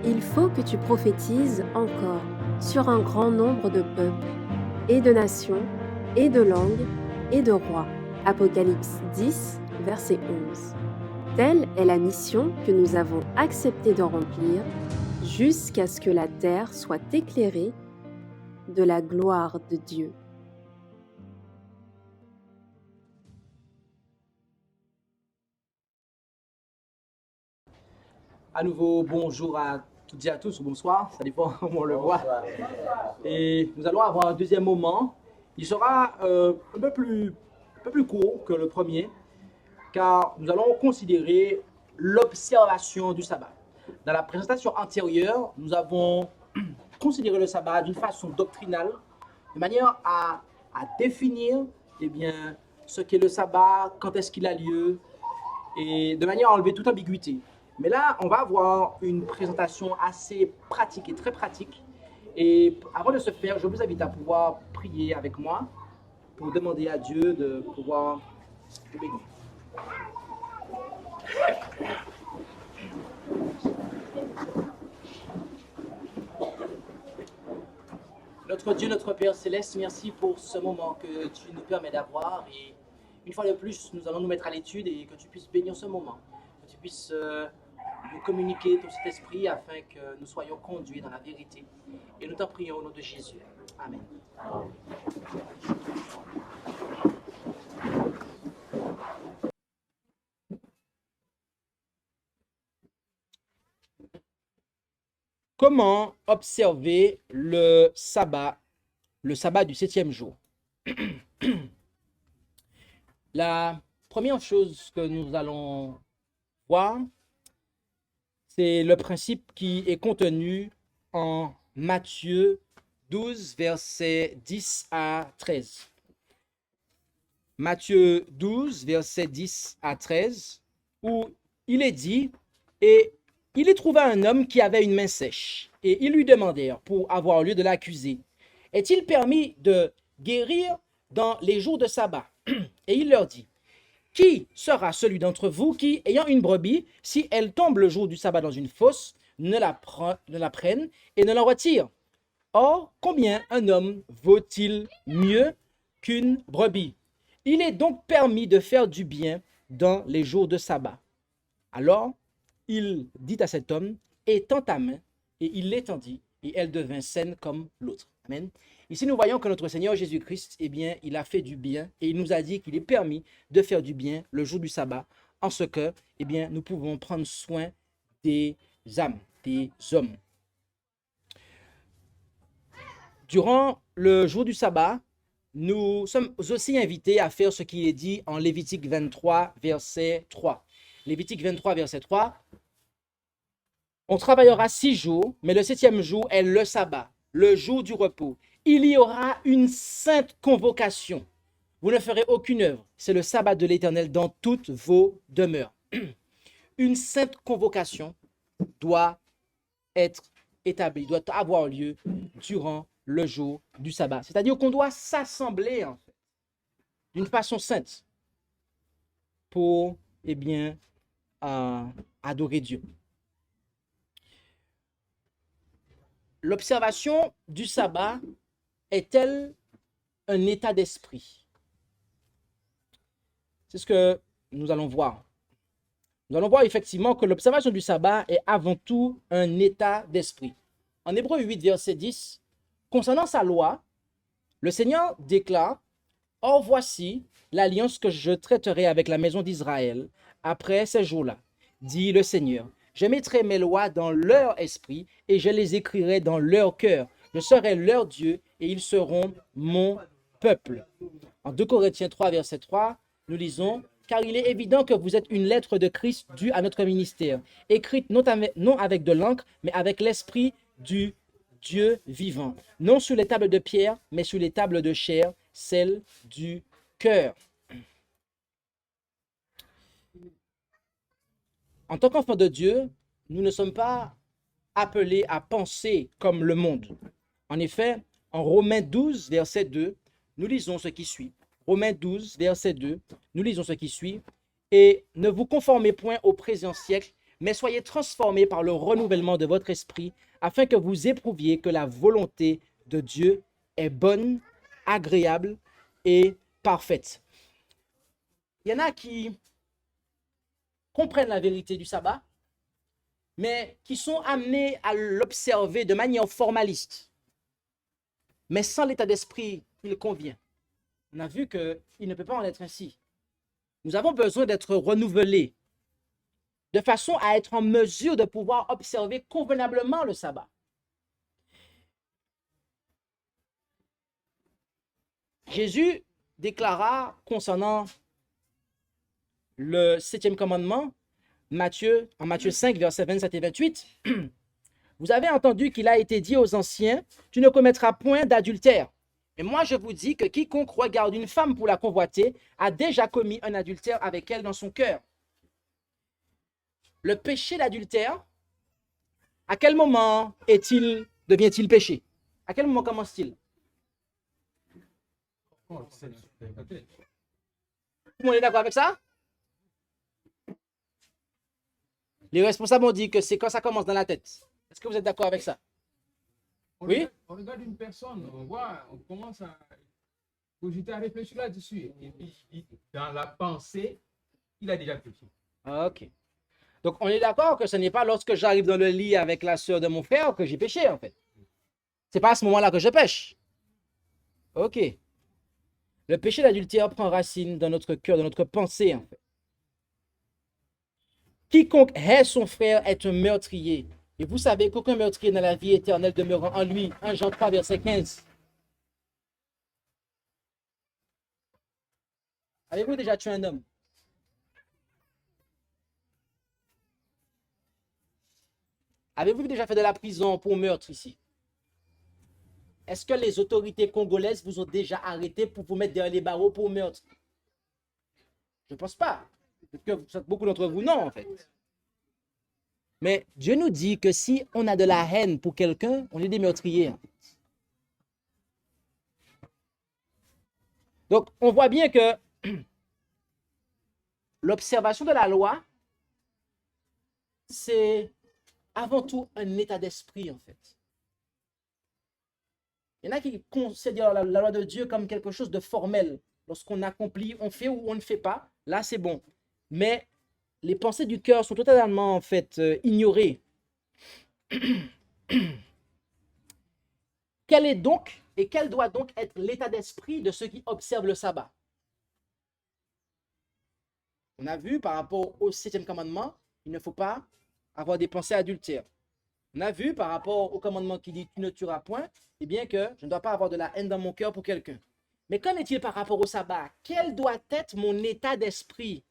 Il faut que tu prophétises encore sur un grand nombre de peuples, et de nations, et de langues, et de rois. Apocalypse 10, verset 11. Telle est la mission que nous avons accepté de remplir jusqu'à ce que la terre soit éclairée de la gloire de Dieu. À nouveau, bonjour à toutes et à tous, ou bonsoir, ça dépend comment on le voit. Et nous allons avoir un deuxième moment. Il sera un peu plus court que le premier, car nous allons considérer l'observation du sabbat. Dans la présentation antérieure, nous avons considéré le sabbat d'une façon doctrinale, de manière à définir ce qu'est le sabbat, quand est-ce qu'il a lieu, et de manière à enlever toute ambiguïté. Mais là, on va avoir une présentation assez pratique et très pratique. Et avant de se faire, je vous invite à pouvoir prier avec moi pour demander à Dieu de pouvoir vous bénir. Notre Dieu, notre Père Céleste, merci pour ce moment que tu nous permets d'avoir. Et une fois de plus, nous allons nous mettre à l'étude et que tu puisses bénir ce moment. Que tu puisses nous communiquer ton Saint-Esprit afin que nous soyons conduits dans la vérité. Et nous t'en prions au nom de Jésus. Amen. Comment observer le sabbat du 7e jour? La première chose que nous allons voir, c'est le principe qui est contenu en Matthieu 12, versets 10 à 13. Matthieu 12, versets 10 à 13, où il est dit, et il y trouva un homme qui avait une main sèche, et ils lui demandèrent, pour avoir lieu de l'accuser, est-il permis de guérir dans les jours de sabbat? Et il leur dit, qui sera celui d'entre vous qui, ayant une brebis, si elle tombe le jour du sabbat dans une fosse, ne la prenne et ne la retire? Or, combien un homme vaut-il mieux qu'une brebis? Il est donc permis de faire du bien dans les jours de sabbat. Alors, il dit à cet homme, étends ta main, et il l'étendit, et elle devint saine comme l'autre. Amen. Ici, nous voyons que notre Seigneur Jésus-Christ, il a fait du bien, et il nous a dit qu'il est permis de faire du bien le jour du sabbat, en ce que, nous pouvons prendre soin des âmes, des hommes. Durant le jour du sabbat, nous sommes aussi invités à faire ce qui est dit en Lévitique 23, verset 3. Lévitique 23, verset 3. On travaillera 6 jours, mais le 7e jour est le sabbat, le jour du repos. Il y aura une sainte convocation. Vous ne ferez aucune œuvre. C'est le sabbat de l'Éternel dans toutes vos demeures. Une sainte convocation doit être établie, doit avoir lieu durant le jour du sabbat. C'est-à-dire qu'on doit s'assembler en fait, d'une façon sainte pour adorer Dieu. L'observation du sabbat est-elle un état d'esprit? C'est ce que nous allons voir. Nous allons voir effectivement que l'observation du sabbat est avant tout un état d'esprit. En Hébreux 8, verset 10, concernant sa loi, le Seigneur déclare, « Or voici l'alliance que je traiterai avec la maison d'Israël après ces jours-là, dit le Seigneur. Je mettrai mes lois dans leur esprit et je les écrirai dans leur cœur. Je serai leur Dieu et ils seront mon peuple. » En 2 Corinthiens 3, verset 3, nous lisons, « Car il est évident que vous êtes une lettre de Christ due à notre ministère, écrite non avec de l'encre, mais avec l'esprit du Dieu vivant, non sur les tables de pierre, mais sur les tables de chair, celles du cœur. » En tant qu'enfants de Dieu, nous ne sommes pas appelés à penser comme le monde. En effet, en Romains 12, verset 2, nous lisons ce qui suit. Romains 12, verset 2, nous lisons ce qui suit. « Et ne vous conformez point au présent siècle, mais soyez transformés par le renouvellement de votre esprit, afin que vous éprouviez que la volonté de Dieu est bonne, agréable et parfaite. Il y en a qui comprennent la vérité du sabbat, mais qui sont amenés à l'observer de manière formaliste, mais sans l'état d'esprit qu'il convient. On a vu qu'il ne peut pas en être ainsi. Nous avons besoin d'être renouvelés, de façon à être en mesure de pouvoir observer convenablement le sabbat. Jésus déclara concernant le 7e commandement, en Matthieu 5, versets 27 et 28, vous avez entendu qu'il a été dit aux anciens, tu ne commettras point d'adultère. Mais moi, je vous dis que quiconque regarde une femme pour la convoiter a déjà commis un adultère avec elle dans son cœur. Le péché d'adultère, à quel moment devient-il péché? À quel moment commence-t-il? Tout le monde est d'accord avec ça? Les responsables ont dit que c'est quand ça commence dans la tête. Est-ce que vous êtes d'accord avec ça? Oui? On regarde une personne, on commence à cogiter, à réfléchir là-dessus. Et puis, dans la pensée, il a déjà péché. Ok. Donc, on est d'accord que ce n'est pas lorsque j'arrive dans le lit avec la sœur de mon frère que j'ai péché, en fait. C'est pas à ce moment-là que je pêche. Ok. Le péché d'adultère prend racine dans notre cœur, dans notre pensée, en fait. Quiconque hait son frère est un meurtrier. Et vous savez qu'aucun meurtrier dans la vie éternelle demeurant en lui. 1 Jean 3, verset 15. Avez-vous déjà tué un homme? Avez-vous déjà fait de la prison pour meurtre ici? Est-ce que les autorités congolaises vous ont déjà arrêté pour vous mettre derrière les barreaux pour meurtre? Je ne pense pas. Beaucoup d'entre vous, non, en fait. Mais Dieu nous dit que si on a de la haine pour quelqu'un, on est des meurtriers. Donc, on voit bien que l'observation de la loi, c'est avant tout un état d'esprit, en fait. Il y en a qui considèrent la loi de Dieu comme quelque chose de formel. Lorsqu'on accomplit, on fait ou on ne fait pas, là, c'est bon. Mais les pensées du cœur sont totalement, en fait, ignorées. Quel est donc et quel doit donc être l'état d'esprit de ceux qui observent le sabbat? On a vu par rapport au 7e commandement, il ne faut pas avoir des pensées adultères. On a vu par rapport au commandement qui dit tu ne tueras point, eh bien que je ne dois pas avoir de la haine dans mon cœur pour quelqu'un. Mais qu'en est-il par rapport au sabbat? Quel doit être mon état d'esprit?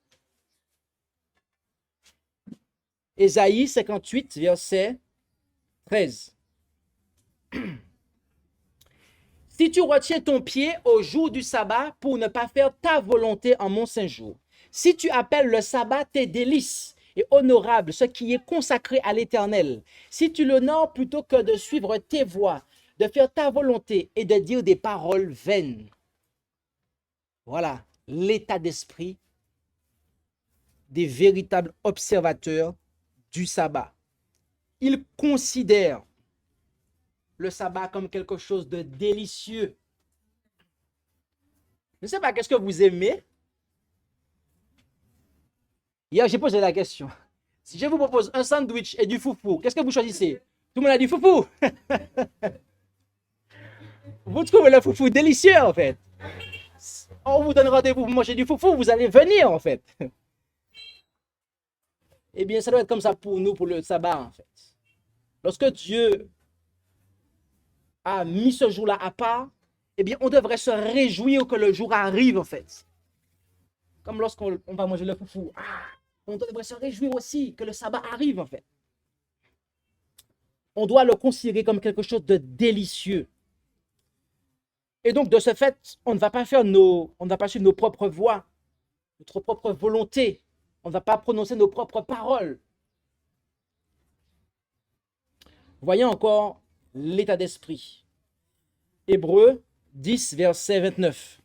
Ésaïe 58, verset 13. Si tu retiens ton pied au jour du sabbat pour ne pas faire ta volonté en mon saint jour, si tu appelles le sabbat tes délices et honorable, ce qui est consacré à l'Éternel, si tu l'honores plutôt que de suivre tes voies, de faire ta volonté et de dire des paroles vaines. Voilà l'état d'esprit des véritables observateurs du sabbat. Ils considèrent le sabbat comme quelque chose de délicieux. Je ne sais pas, qu'est-ce que vous aimez? Hier, j'ai posé la question. Si je vous propose un sandwich et du foufou, qu'est-ce que vous choisissez? Tout le monde a du foufou. Vous trouvez le foufou délicieux, en fait. On vous donne rendez-vous pour manger du foufou, vous allez venir, en fait. Eh bien, ça doit être comme ça pour nous, pour le sabbat, en fait. Lorsque Dieu a mis ce jour-là à part, eh bien, on devrait se réjouir que le jour arrive, en fait. Comme lorsqu'on va manger le foufou. On devrait se réjouir aussi que le sabbat arrive, en fait. On doit le considérer comme quelque chose de délicieux. Et donc, de ce fait, on ne va pas suivre nos propres voies, notre propre volonté. On ne va pas prononcer nos propres paroles. Voyons encore l'état d'esprit. Hébreux 10, verset 29.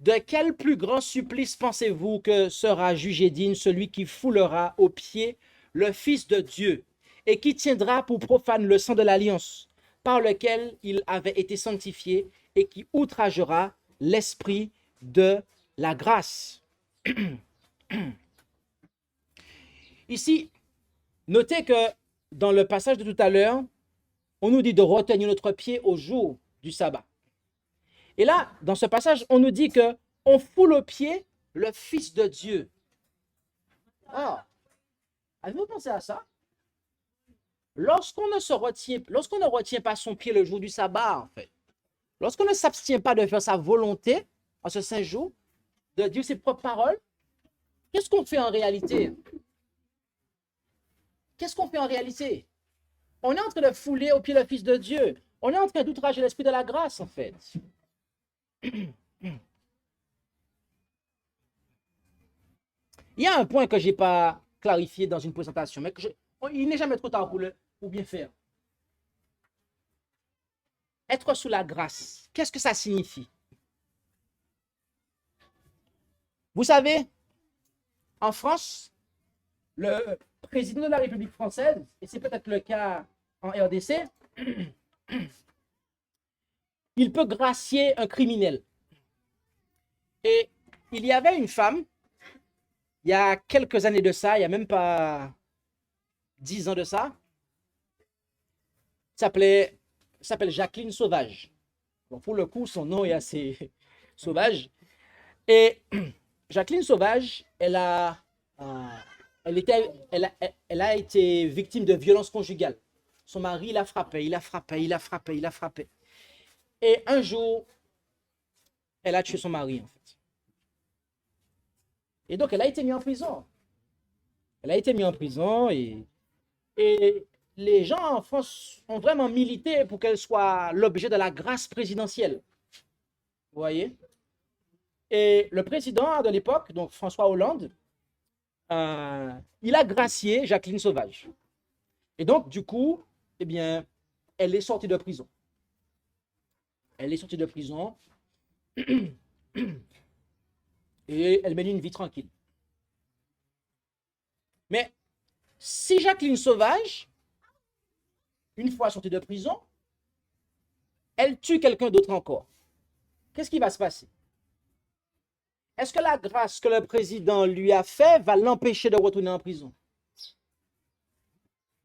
De quel plus grand supplice pensez-vous que sera jugé digne celui qui foulera aux pieds le Fils de Dieu, et qui tiendra pour profane le sang de l'alliance, par lequel il avait été sanctifié, et qui outragera l'esprit de la grâce. Ici, notez que dans le passage de tout à l'heure, on nous dit de retenir notre pied au jour du sabbat. Et là, dans ce passage, on nous dit que on foule aux pieds le Fils de Dieu. Ah, avez-vous pensé à ça? Lorsqu'on ne retient pas son pied le jour du sabbat, en fait, lorsqu'on ne s'abstient pas de faire sa volonté en ce saint jour, de dire ses propres paroles, qu'est-ce qu'on fait en réalité? Qu'est-ce qu'on fait en réalité? On est en train de fouler au pied le Fils de Dieu. On est en train d'outrager l'esprit de la grâce, en fait. Il y a un point que je n'ai pas clarifié dans une présentation, mais il n'est jamais trop tard pour bien faire. Être sous la grâce, qu'est-ce que ça signifie? Vous savez, en France, le président de la République française, et c'est peut-être le cas en RDC, il peut gracier un criminel. Et il y avait une femme, il y a quelques années de ça, il n'y a même pas 10 ans de ça, s'appelle Jacqueline Sauvage. Bon, pour le coup, son nom est assez sauvage. Et Jacqueline Sauvage, elle a été victime de violences conjugales. Son mari l'a frappé, il l'a frappé, il l'a frappé, il l'a frappé. Et un jour, elle a tué son mari, en fait. Et donc, elle a été mise en prison. Elle a été mise en prison et les gens en France ont vraiment milité pour qu'elle soit l'objet de la grâce présidentielle. Vous voyez? Et le président de l'époque, donc François Hollande, il a gracié Jacqueline Sauvage. Et donc, du coup, eh bien, elle est sortie de prison. Elle est sortie de prison et elle mène une vie tranquille. Mais si Jacqueline Sauvage, une fois sortie de prison, elle tue quelqu'un d'autre encore, qu'est-ce qui va se passer? Est-ce que la grâce que le président lui a fait va l'empêcher de retourner en prison?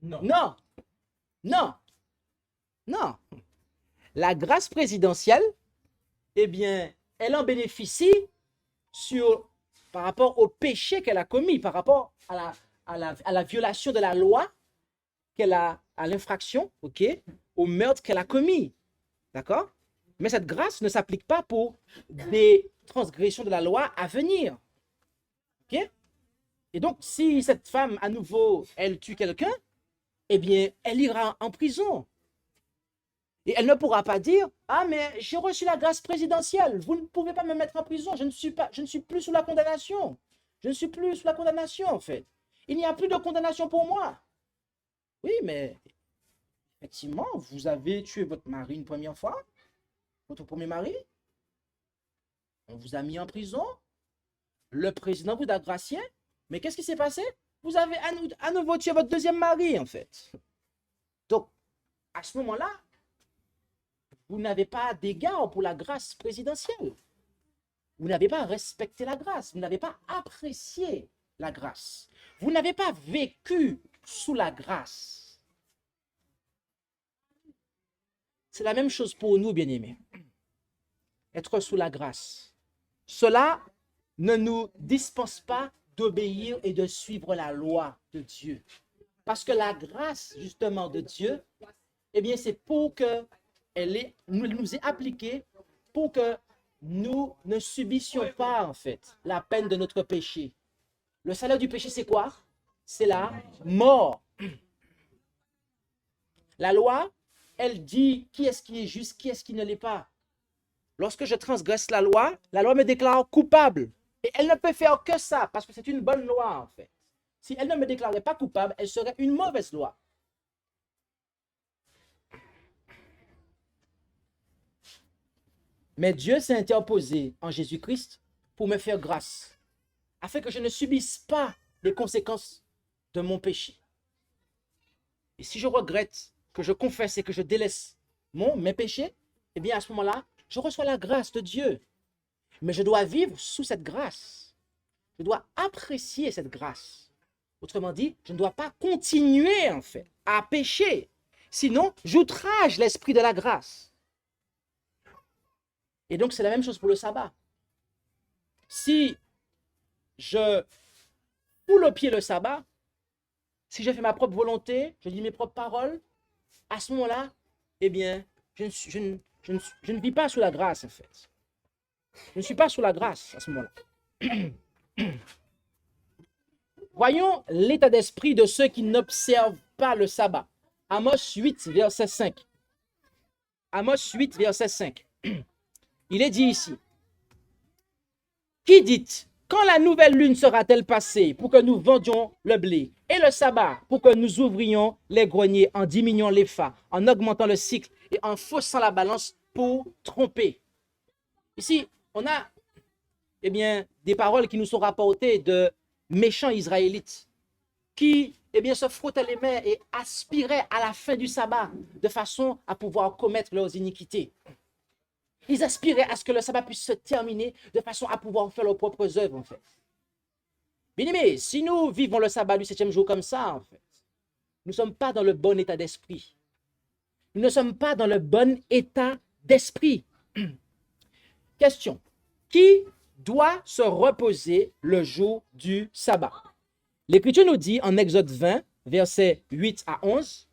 Non. Non. Non. Non. La grâce présidentielle, eh bien, elle en bénéficie par rapport au péché qu'elle a commis, par rapport à la violation de la loi à l'infraction, ok, au meurtre qu'elle a commis. D'accord? Mais cette grâce ne s'applique pas pour des transgressions de la loi à venir. Ok? Et donc, si cette femme, à nouveau, elle tue quelqu'un, eh bien, elle ira en prison. Et elle ne pourra pas dire, ah, mais j'ai reçu la grâce présidentielle, vous ne pouvez pas me mettre en prison, je ne suis plus sous la condamnation. Je ne suis plus sous la condamnation, en fait. Il n'y a plus de condamnation pour moi. Oui, mais effectivement, vous avez tué votre mari une première fois, votre premier mari. On vous a mis en prison. Le président vous a gracié. Mais qu'est-ce qui s'est passé? Vous avez à nouveau tué votre deuxième mari, en fait. Donc, à ce moment-là, vous n'avez pas d'égard pour la grâce présidentielle. Vous n'avez pas respecté la grâce. Vous n'avez pas apprécié la grâce. Vous n'avez pas vécu sous la grâce. C'est la même chose pour nous, bien-aimés. Être sous la grâce. Cela ne nous dispense pas d'obéir et de suivre la loi de Dieu. Parce que la grâce, justement, de Dieu, eh bien, c'est pour que nous est appliquée pour que nous ne subissions pas, en fait, la peine de notre péché. Le salaire du péché, c'est quoi? C'est la mort. La loi, elle dit qui est-ce qui est juste, qui est-ce qui ne l'est pas. Lorsque je transgresse la loi me déclare coupable. Et elle ne peut faire que ça, parce que c'est une bonne loi, en fait. Si elle ne me déclarait pas coupable, elle serait une mauvaise loi. Mais Dieu s'est interposé en Jésus-Christ pour me faire grâce, afin que je ne subisse pas les conséquences de mon péché. Et si je regrette, que je confesse et que je délaisse mes péchés, eh bien à ce moment-là, je reçois la grâce de Dieu. Mais je dois vivre sous cette grâce. Je dois apprécier cette grâce. Autrement dit, je ne dois pas continuer en fait à pécher. Sinon, j'outrage l'esprit de la grâce. Et donc, c'est la même chose pour le sabbat. Si je foule au pied le sabbat, si je fais ma propre volonté, je dis mes propres paroles, à ce moment-là, eh bien, je ne vis pas sous la grâce, en fait. Je ne suis pas sous la grâce à ce moment-là. Voyons l'état d'esprit de ceux qui n'observent pas le sabbat. Amos 8, verset 5. Amos 8, verset 5. Il est dit ici, qui dit, quand la nouvelle lune sera-t-elle passée pour que nous vendions le blé et le sabbat pour que nous ouvrions les greniers en diminuant les l'épha, en augmentant le cycle et en faussant la balance pour tromper. Ici, on a eh bien, des paroles qui nous sont rapportées de méchants Israélites qui eh bien, se frottaient les mains et aspiraient à la fin du sabbat de façon à pouvoir commettre leurs iniquités. Ils aspiraient à ce que le sabbat puisse se terminer de façon à pouvoir faire leurs propres œuvres, en fait. Bien-aimés, si nous vivons le sabbat du 7e jour comme ça, en fait, nous ne sommes pas dans le bon état d'esprit. Nous ne sommes pas dans le bon état d'esprit. Question. Qui doit se reposer le jour du sabbat? L'Écriture nous dit en Exode 20, versets 8 à 11,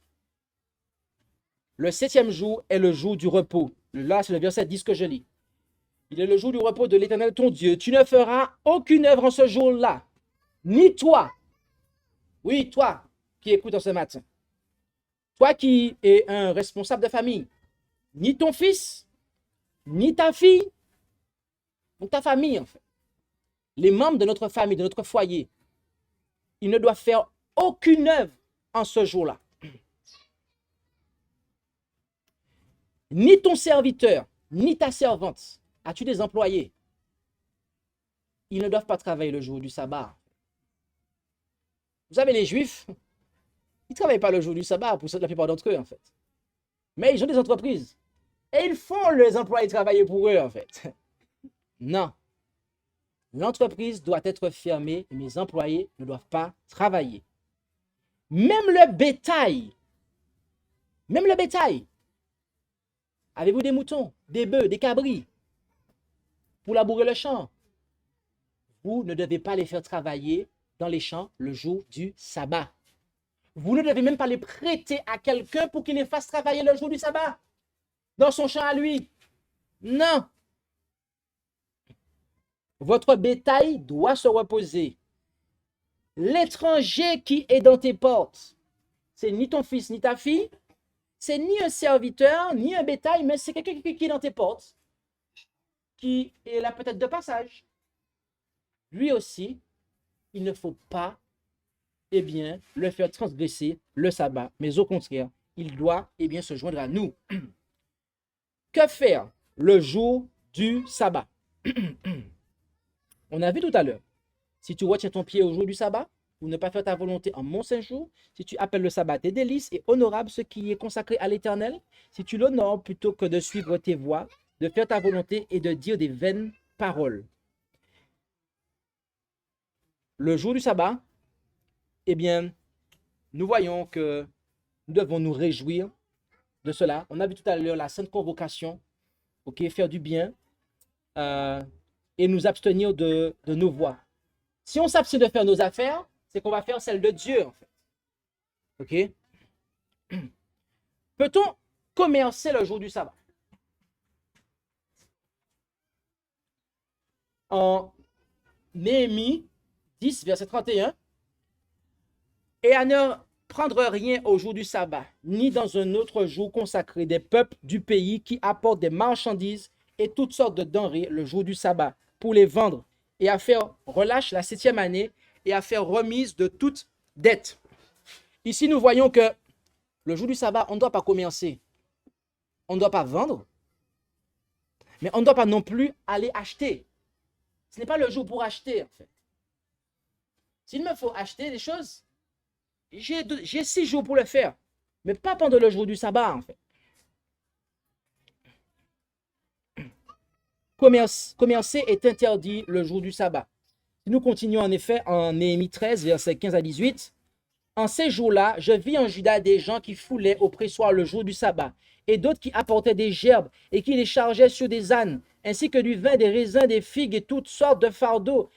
le 7e jour est le jour du repos. Là, c'est le verset 10 que je lis. Il est le jour du repos de l'Éternel ton Dieu. Tu ne feras aucune œuvre en ce jour-là, ni toi. Oui, toi qui écoutes en ce matin. Toi qui es un responsable de famille. Ni ton fils, ni ta fille, ou ta famille en fait. Les membres de notre famille, de notre foyer, ils ne doivent faire aucune œuvre en ce jour-là. Ni ton serviteur, ni ta servante. As-tu des employés? Ils ne doivent pas travailler le jour du sabbat. Vous savez, les Juifs, ils ne travaillent pas le jour du sabbat pour la plupart d'entre eux, en fait. Mais ils ont des entreprises. Et ils font les employés travailler pour eux, en fait. Non. L'entreprise doit être fermée et mes employés ne doivent pas travailler. Même le bétail. Même le bétail. Avez-vous des moutons, des bœufs, des cabris pour labourer le champ? Vous ne devez pas les faire travailler dans les champs le jour du sabbat. Vous ne devez même pas les prêter à quelqu'un pour qu'il les fasse travailler le jour du sabbat dans son champ à lui. Non. Votre bétail doit se reposer. L'étranger qui est dans tes portes, c'est ni ton fils ni ta fille, c'est ni un serviteur, ni un bétail, mais c'est quelqu'un qui est dans tes portes, qui est là peut-être de passage. Lui aussi, il ne faut pas, eh bien, le faire transgresser le sabbat, mais au contraire, il doit, eh bien, se joindre à nous. Que faire le jour du sabbat? On a vu tout à l'heure, si tu retiens ton pied au jour du sabbat, pour ne pas faire ta volonté en mon saint jour, si tu appelles le sabbat tes délices et honorable ce qui est consacré à l'Éternel, si tu l'honores plutôt que de suivre tes voies, de faire ta volonté et de dire des vaines paroles. Le jour du sabbat, eh bien, nous voyons que nous devons nous réjouir de cela. On a vu tout à l'heure la sainte convocation, ok, faire du bien et nous abstenir de nos voies. Si on s'abstient de faire nos affaires, c'est qu'on va faire celle de Dieu, en fait. Ok? Peut-on commercer le jour du sabbat? En Néhémie 10, verset 31, et à ne prendre rien au jour du sabbat, ni dans un autre jour consacré des peuples du pays qui apportent des marchandises et toutes sortes de denrées le jour du sabbat pour les vendre et à faire relâche la 7e année et à faire remise de toute dette. Ici, nous voyons que le jour du sabbat, on ne doit pas commercer. On ne doit pas vendre. Mais on ne doit pas non plus aller acheter. Ce n'est pas le jour pour acheter, en fait. S'il me faut acheter des choses, j'ai 6 jours pour le faire. mais pas pendant le jour du sabbat, en fait. Commercer est interdit le jour du sabbat. Si nous continuons en effet en Néhémie 13, versets 15 à 18, en ces jours-là, je vis en Juda des gens qui foulaient au pressoir le jour du sabbat, et d'autres qui apportaient des gerbes et qui les chargeaient sur des ânes, ainsi que du vin, des raisins, des figues et toutes sortes de fardeaux,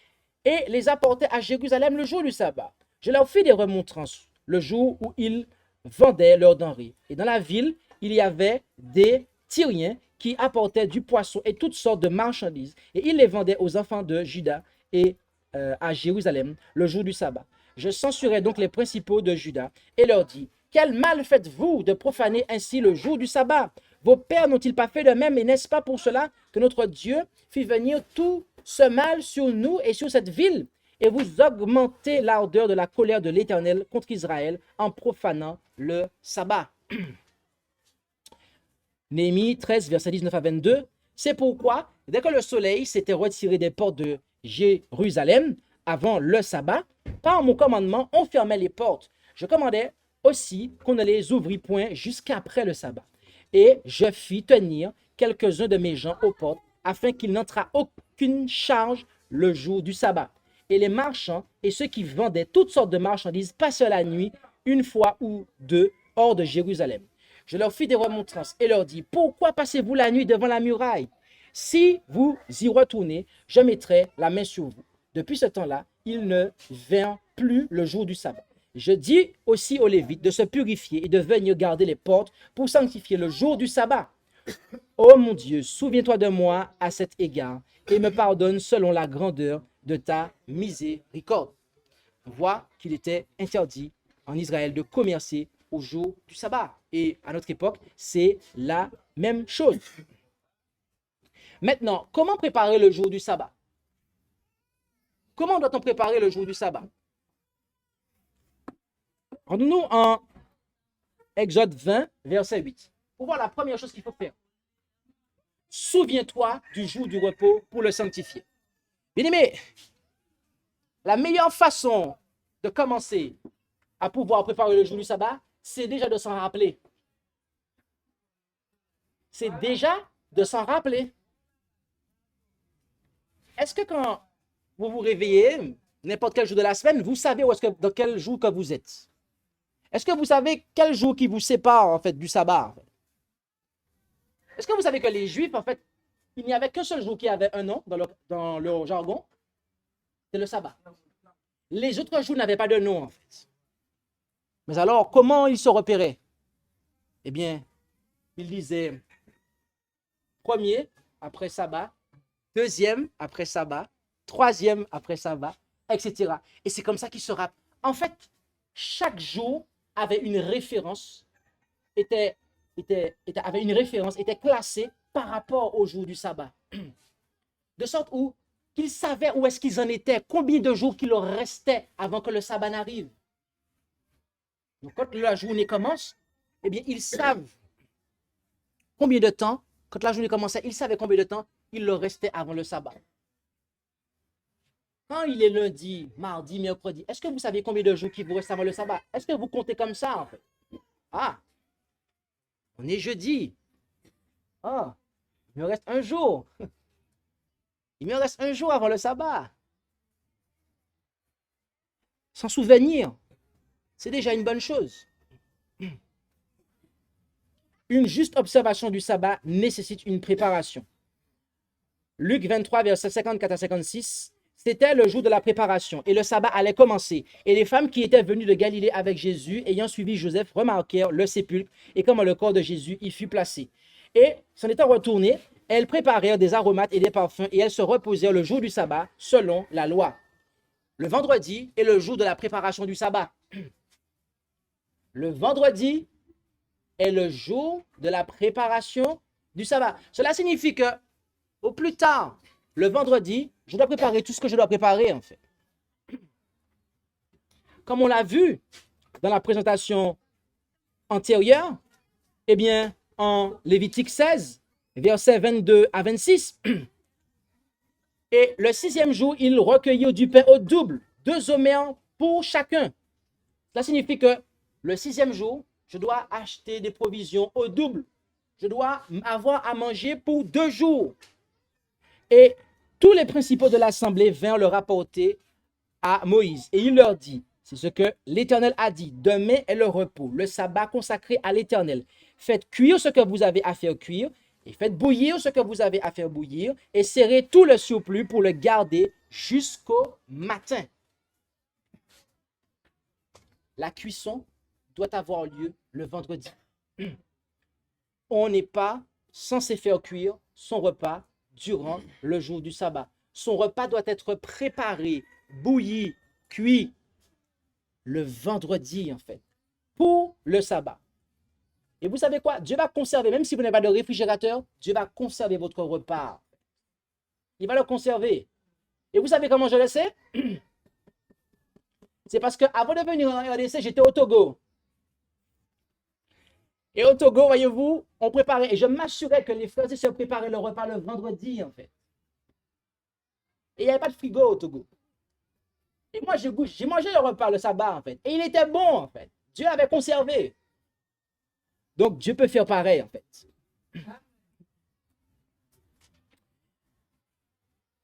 et les apportaient à Jérusalem le jour du sabbat. Je leur fis des remontrances le jour où ils vendaient leurs denrées. Et dans la ville, il y avait des Tyriens qui apportaient du poisson et toutes sortes de marchandises, et ils les vendaient aux enfants de Juda et à Jérusalem le jour du sabbat. Je censurai donc les principaux de Juda et leur dis, quel mal faites-vous de profaner ainsi le jour du sabbat? Vos pères n'ont-ils pas fait de même, et n'est-ce pas pour cela que notre Dieu fit venir tout ce mal sur nous et sur cette ville? Et vous augmentez l'ardeur de la colère de l'Éternel contre Israël en profanant le sabbat. Néhémie 13, versets 19 à 22. C'est pourquoi, dès que le soleil s'était retiré des portes de Jérusalem avant le sabbat, par mon commandement, on fermait les portes. Je commandais aussi qu'on ne les ouvrît point jusqu'après le sabbat. Et je fis tenir quelques-uns de mes gens aux portes, afin qu'il n'entrât aucune charge le jour du sabbat. Et les marchands et ceux qui vendaient toutes sortes de marchandises passaient la nuit, une fois ou deux, hors de Jérusalem. Je leur fis des remontrances et leur dis, pourquoi passez-vous la nuit devant la muraille? Si vous y retournez, je mettrai la main sur vous. Depuis ce temps-là, ils ne vinrent plus le jour du sabbat. Je dis aussi aux Lévites de se purifier et de venir garder les portes pour sanctifier le jour du sabbat. Ô mon Dieu, souviens-toi de moi à cet égard et me pardonne selon la grandeur de ta miséricorde. On voit qu'il était interdit en Israël de commercer au jour du sabbat. Et à notre époque, c'est la même chose. Maintenant, comment préparer le jour du sabbat? Comment doit-on préparer le jour du sabbat? Rendons-nous en Exode 20, verset 8. Pour voir la première chose qu'il faut faire. Souviens-toi du jour du repos pour le sanctifier. Bien aimé, la meilleure façon de commencer à pouvoir préparer le jour du sabbat, c'est déjà de s'en rappeler. C'est déjà de s'en rappeler. Est-ce que quand vous vous réveillez, n'importe quel jour de la semaine, vous savez dans quel jour que vous êtes? Est-ce que vous savez quel jour qui vous sépare en fait du sabbat? Est-ce que vous savez que les Juifs, en fait, il n'y avait qu'un seul jour qui avait un nom dans leur jargon? C'est le sabbat. Les autres jours n'avaient pas de nom en fait. Mais alors, comment ils se repéraient? Eh bien, ils disaient premier après sabbat, deuxième après sabbat, troisième après sabbat, etc. Et c'est comme ça qu'ils se rappellent. En fait, chaque jour avait une référence, était classé par rapport au jour du sabbat. De sorte où qu'ils savaient où est-ce qu'ils en étaient, combien de jours qu'il leur restait avant que le sabbat n'arrive. Donc quand la journée commence, eh bien ils savent combien de temps, quand la journée commençait, ils savaient combien de temps il leur restait avant le sabbat. Quand il est lundi, mardi, mercredi, est-ce que vous savez combien de jours qui vous restent avant le sabbat? Est-ce que vous comptez comme ça en fait? Ah, on est jeudi. Ah, il me reste un jour. Il me reste un jour avant le sabbat. S'en souvenir, c'est déjà une bonne chose. Une juste observation du sabbat nécessite une préparation. Luc 23, versets 54 à 56, c'était le jour de la préparation et le sabbat allait commencer. Et les femmes qui étaient venues de Galilée avec Jésus, ayant suivi Joseph, remarquèrent le sépulcre et comment le corps de Jésus y fut placé. Et s'en étant retournées, elles préparèrent des aromates et des parfums et elles se reposèrent le jour du sabbat selon la loi. Le vendredi est le jour de la préparation du sabbat. Le vendredi est le jour de la préparation du sabbat. Cela signifie que au plus tard, le vendredi, je dois préparer tout ce que je dois préparer en fait. Comme on l'a vu dans la présentation antérieure, eh bien, en Lévitique 16, versets 22 à 26, et le 6e jour, il recueillit du pain au double, 2 homères pour chacun. Cela signifie que le 6e jour, Je dois acheter des provisions au double. Je dois avoir à manger pour 2 jours. Et tous les principaux de l'assemblée vinrent le rapporter à Moïse. Et il leur dit, c'est ce que l'Éternel a dit, demain est le repos, le sabbat consacré à l'Éternel. Faites cuire ce que vous avez à faire cuire, et faites bouillir ce que vous avez à faire bouillir, et serrez tout le surplus pour le garder jusqu'au matin. La cuisson doit avoir lieu le vendredi. On n'est pas censé faire cuire son repas durant le jour du sabbat. Son repas doit être préparé, bouilli, cuit le vendredi, en fait, pour le sabbat. Et vous savez quoi? Dieu va conserver, même si vous n'avez pas de réfrigérateur, Dieu va conserver votre repas. Il va le conserver. Et vous savez comment je le sais? C'est parce qu'avant de venir en RDC, j'étais au Togo. Et au Togo, voyez-vous, on préparait, et je m'assurais que les frères et sœurs préparaient le repas le vendredi, en fait. Et il n'y avait pas de frigo au Togo. Et moi, j'ai mangé le repas le sabbat, en fait. Et il était bon, en fait. Dieu avait conservé. Donc, Dieu peut faire pareil, en fait.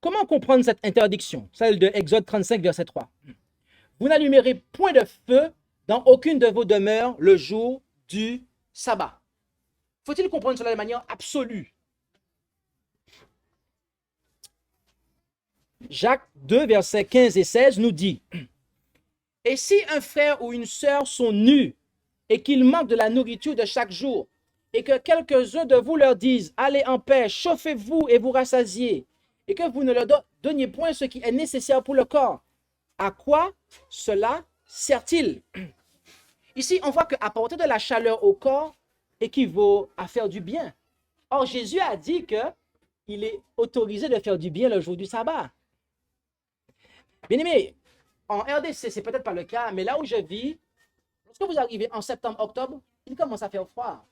Comment comprendre cette interdiction, celle de Exode 35, verset 3? Vous n'allumerez point de feu dans aucune de vos demeures le jour du sabbat. Faut-il comprendre cela de manière absolue? Jacques 2, versets 15 et 16 nous dit, « Et si un frère ou une sœur sont nus et qu'ils manquent de la nourriture de chaque jour, et que quelques-uns de vous leur disent, allez en paix, chauffez-vous et vous rassasiez, et que vous ne leur donniez point ce qui est nécessaire pour le corps, à quoi cela sert-il? » Ici, on voit qu'apporter de la chaleur au corps équivaut à faire du bien. Or, Jésus a dit qu'il est autorisé de faire du bien le jour du sabbat. Bien aimé, en RDC, c'est peut-être pas le cas, mais là où je vis, lorsque vous arrivez en septembre, octobre, il commence à faire froid.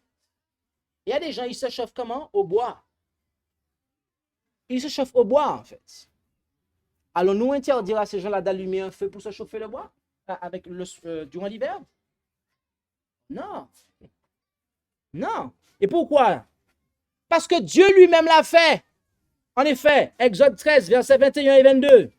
Il y a des gens, ils se chauffent comment? Au bois. Ils se chauffent au bois, en fait. Allons-nous interdire à ces gens-là d'allumer un feu pour se chauffer le bois durant l'hiver? Non. Non. Et pourquoi? Parce que Dieu lui-même l'a fait. En effet, Exode 13, versets 21 et 22.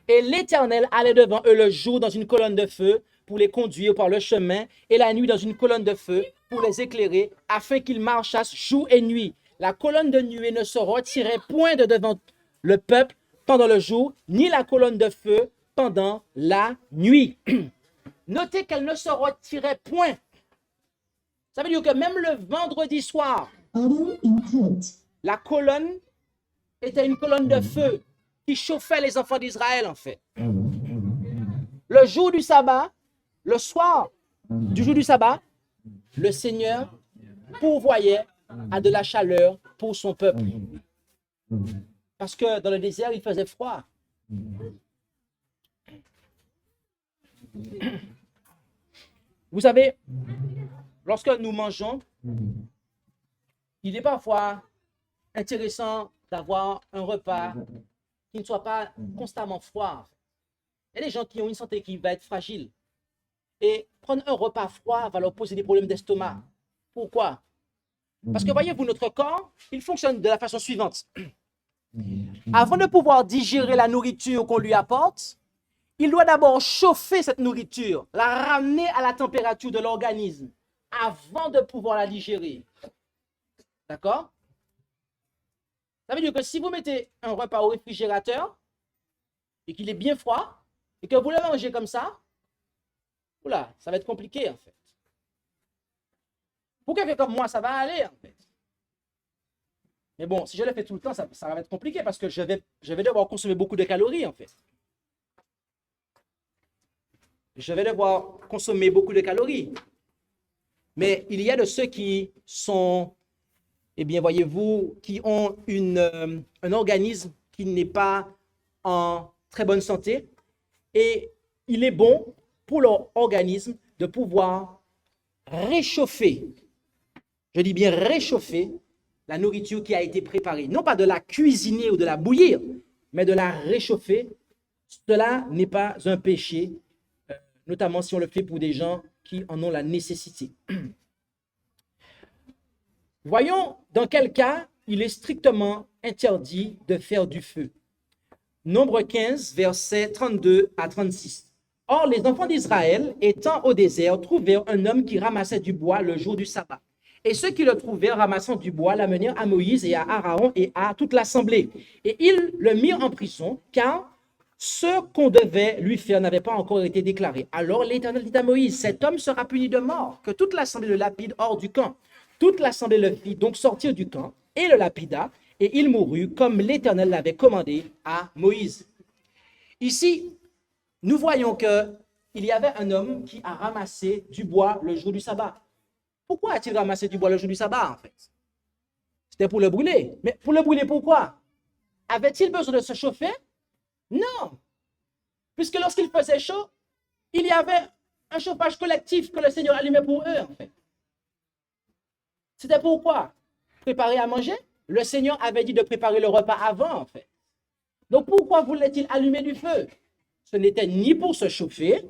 Et l'Éternel allait devant eux le jour dans une colonne de feu pour les conduire par le chemin, et la nuit dans une colonne de feu pour les éclairer, afin qu'ils marchassent jour et nuit. La colonne de nuée ne se retirait point de devant le peuple pendant le jour, ni la colonne de feu pendant la nuit. Notez qu'elle ne se retirait point. Ça veut dire que même le vendredi soir, la colonne était une colonne de feu qui chauffait les enfants d'Israël, en fait. Le jour du sabbat, le soir du jour du sabbat, le Seigneur pourvoyait à de la chaleur pour son peuple. Parce que dans le désert, il faisait froid. Vous savez, lorsque nous mangeons, il est parfois intéressant d'avoir un repas qui ne soit pas constamment froid. Il y a des gens qui ont une santé qui va être fragile. Et prendre un repas froid va leur poser des problèmes d'estomac. Pourquoi? Parce que voyez-vous, notre corps, il fonctionne de la façon suivante. Avant de pouvoir digérer la nourriture qu'on lui apporte, il doit d'abord chauffer cette nourriture, la ramener à la température de l'organisme avant de pouvoir la digérer. D'accord? Ça veut dire que si vous mettez un repas au réfrigérateur et qu'il est bien froid et que vous le mangez comme ça, oula, ça va être compliqué en fait. Pour quelqu'un comme moi, ça va aller en fait. Mais bon, si je le fais tout le temps, ça va être compliqué parce que je vais devoir consommer beaucoup de calories en fait. Je vais devoir consommer beaucoup de calories. Mais il y a de ceux qui sont, eh bien, voyez-vous, qui ont un organisme qui n'est pas en très bonne santé. Et il est bon pour leur organisme de pouvoir réchauffer, je dis bien réchauffer, la nourriture qui a été préparée. Non pas de la cuisiner ou de la bouillir, mais de la réchauffer. Cela n'est pas un péché notamment si on le fait pour des gens qui en ont la nécessité. Voyons dans quel cas il est strictement interdit de faire du feu. Nombre 15, versets 32 à 36. Or, les enfants d'Israël, étant au désert, trouvèrent un homme qui ramassait du bois le jour du sabbat. Et ceux qui le trouvèrent ramassant du bois l'amenèrent à Moïse et à Aaron et à toute l'assemblée. Et ils le mirent en prison, car ce qu'on devait lui faire n'avait pas encore été déclaré. Alors l'Éternel dit à Moïse, cet homme sera puni de mort, que toute l'assemblée le lapide hors du camp. Toute l'assemblée le fit donc sortir du camp et le lapida, et il mourut comme l'Éternel l'avait commandé à Moïse. Ici, nous voyons qu'il y avait un homme qui a ramassé du bois le jour du sabbat. Pourquoi a-t-il ramassé du bois le jour du sabbat, en fait? C'était pour le brûler. Mais pour le brûler, pourquoi? Avait-il besoin de se chauffer? Non. Puisque lorsqu'il faisait chaud, il y avait un chauffage collectif que le Seigneur allumait pour eux, en fait. C'était pourquoi? Préparer à manger? Le Seigneur avait dit de préparer le repas avant, en fait. Donc, pourquoi voulait-il allumer du feu? Ce n'était ni pour se chauffer,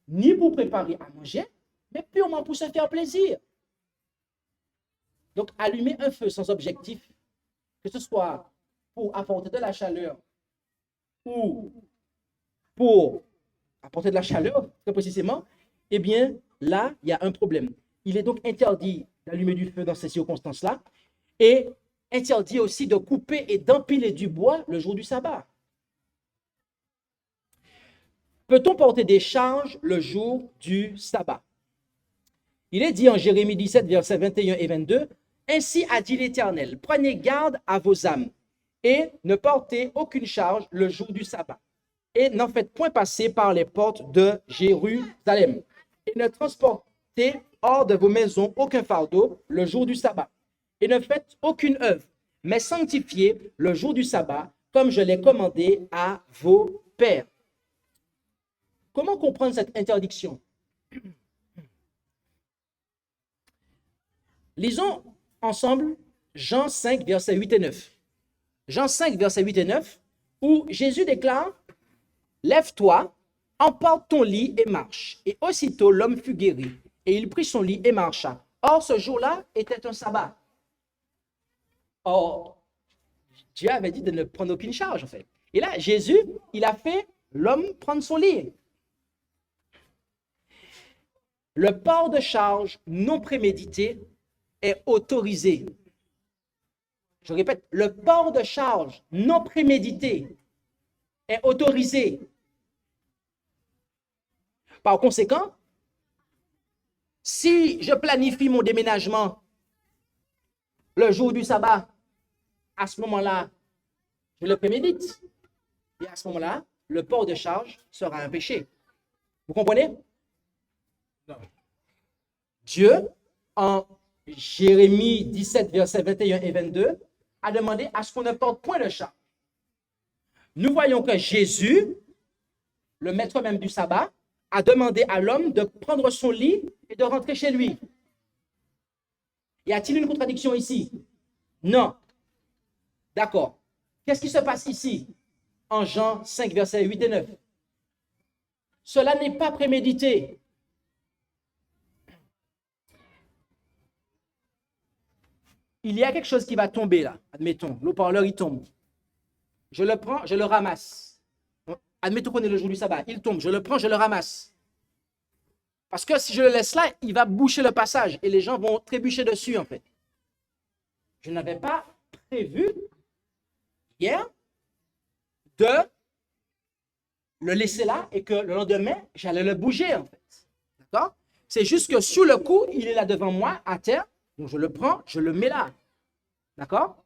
ni pour préparer à manger, mais purement pour se faire plaisir. Donc, allumer un feu sans objectif, que ce soit pour apporter de la chaleur ou pour apporter de la chaleur, très précisément, eh bien, là, il y a un problème. Il est donc interdit d'allumer du feu dans ces circonstances-là et interdit aussi de couper et d'empiler du bois le jour du sabbat. Peut-on porter des charges le jour du sabbat? Il est dit en Jérémie 17, versets 21 et 22, « Ainsi a dit l'Éternel, prenez garde à vos âmes et ne portez aucune charge le jour du sabbat. Et n'en faites point passer par les portes de Jérusalem. Et ne transportez hors de vos maisons aucun fardeau le jour du sabbat. Et ne faites aucune œuvre, mais sanctifiez le jour du sabbat, comme je l'ai commandé à vos pères. » Comment comprendre cette interdiction? Lisons ensemble Jean 5, versets 8 et 9. Jean 5, versets 8 et 9, où Jésus déclare, « Lève-toi, emporte ton lit et marche. » Et aussitôt l'homme fut guéri, et il prit son lit et marcha. Or, ce jour-là était un sabbat. Or, Dieu avait dit de ne prendre aucune charge, en fait. Et là, Jésus, il a fait l'homme prendre son lit. Le port de charge non prémédité est autorisé. Je répète, le port de charge non prémédité est autorisé. Par conséquent, si je planifie mon déménagement le jour du sabbat, à ce moment-là, je le prémédite. Et à ce moment-là, le port de charge sera un péché. Vous comprenez? Non. Dieu, en Jérémie 17, versets 21 et 22, a demandé à ce qu'on ne porte point de charge. Nous voyons que Jésus, le maître même du sabbat, a demandé à l'homme de prendre son lit et de rentrer chez lui. Y a-t-il une contradiction ici? Non. D'accord. Qu'est-ce qui se passe ici? En Jean 5, versets 8 et 9. Cela n'est pas prémédité. Il y a quelque chose qui va tomber là, admettons, l'eau-parleur il tombe. Je le prends, je le ramasse. Admettons qu'on est le jour du sabbat, il tombe, je le prends, je le ramasse. Parce que si je le laisse là, il va boucher le passage et les gens vont trébucher dessus en fait. Je n'avais pas prévu hier de le laisser là et que le lendemain, j'allais le bouger en fait. D'accord? C'est juste que sur le coup, il est là devant moi, à terre. Donc, je le prends, je le mets là. D'accord?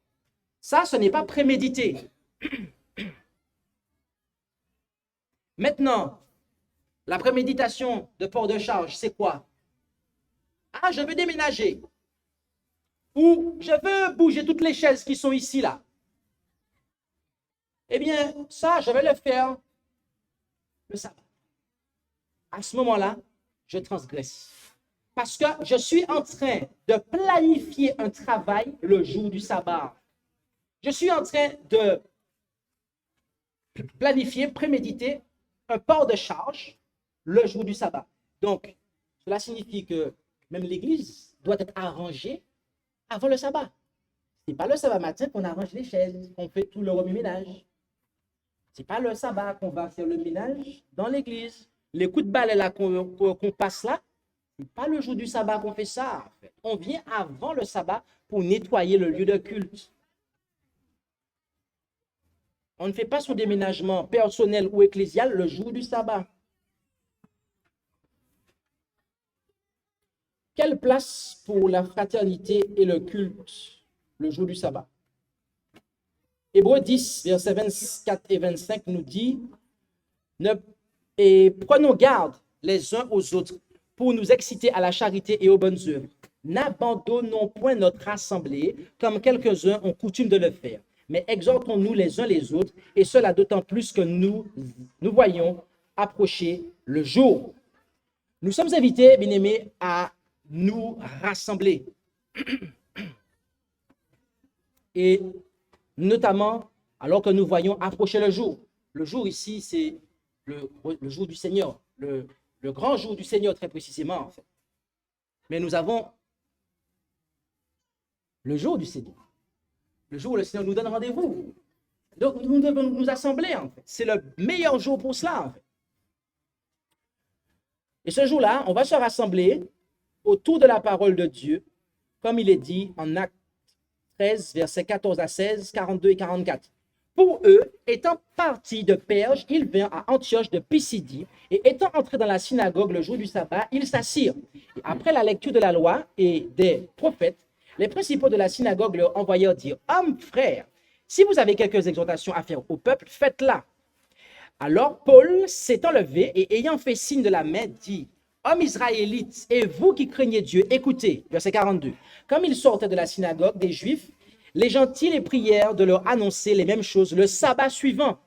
Ça, ce n'est pas prémédité. Maintenant, la préméditation de port de charge, c'est quoi? Ah, je veux déménager. Ou je veux bouger toutes les chaises qui sont ici, là. Eh bien, ça, je vais le faire le sabbat. À ce moment-là, je transgresse. Parce que je suis en train de planifier un travail le jour du sabbat. Je suis en train de planifier, préméditer un port de charge le jour du sabbat. Donc, cela signifie que même l'église doit être arrangée avant le sabbat. Ce n'est pas le sabbat matin qu'on arrange les chaises, qu'on fait tout le remue-ménage. Ce n'est pas le sabbat qu'on va faire le ménage dans l'église. Les coups de balai là qu'on passe là, ce n'est pas le jour du sabbat qu'on fait ça. En fait. On vient avant le sabbat pour nettoyer le lieu de culte. On ne fait pas son déménagement personnel ou ecclésial le jour du sabbat. Quelle place pour la fraternité et le culte le jour du sabbat? Hébreux 10, versets 24 et 25 nous dit et prenons garde les uns aux autres pour nous exciter à la charité et aux bonnes œuvres. N'abandonnons point notre assemblée comme quelques-uns ont coutume de le faire, mais exhortons-nous les uns les autres, et cela d'autant plus que nous voyons approcher le jour. Nous sommes invités, bien-aimés, à nous rassembler. Et notamment, alors que nous voyons approcher le jour. Le jour ici, c'est le jour du Seigneur, le grand jour du Seigneur, très précisément, en fait. Mais nous avons le jour du Seigneur. Le jour où le Seigneur nous donne rendez-vous. Donc, nous devons nous assembler, en fait. C'est le meilleur jour pour cela, en fait. Et ce jour-là, on va se rassembler autour de la parole de Dieu, comme il est dit en Actes 13, versets 14 à 16, 42 et 44. Pour eux, étant partis de Perge, ils vinrent à Antioche de Pisidie, et étant entrés dans la synagogue le jour du sabbat, ils s'assirent. Après la lecture de la loi et des prophètes, les principaux de la synagogue leur envoyèrent dire: Hommes, frères, si vous avez quelques exhortations à faire au peuple, faites-la. Alors Paul s'étant levé et ayant fait signe de la main, dit: Hommes israélites, et vous qui craignez Dieu, écoutez. Verset 42. Comme ils sortaient de la synagogue des Juifs, les gentils les prièrent de leur annoncer les mêmes choses le sabbat suivant.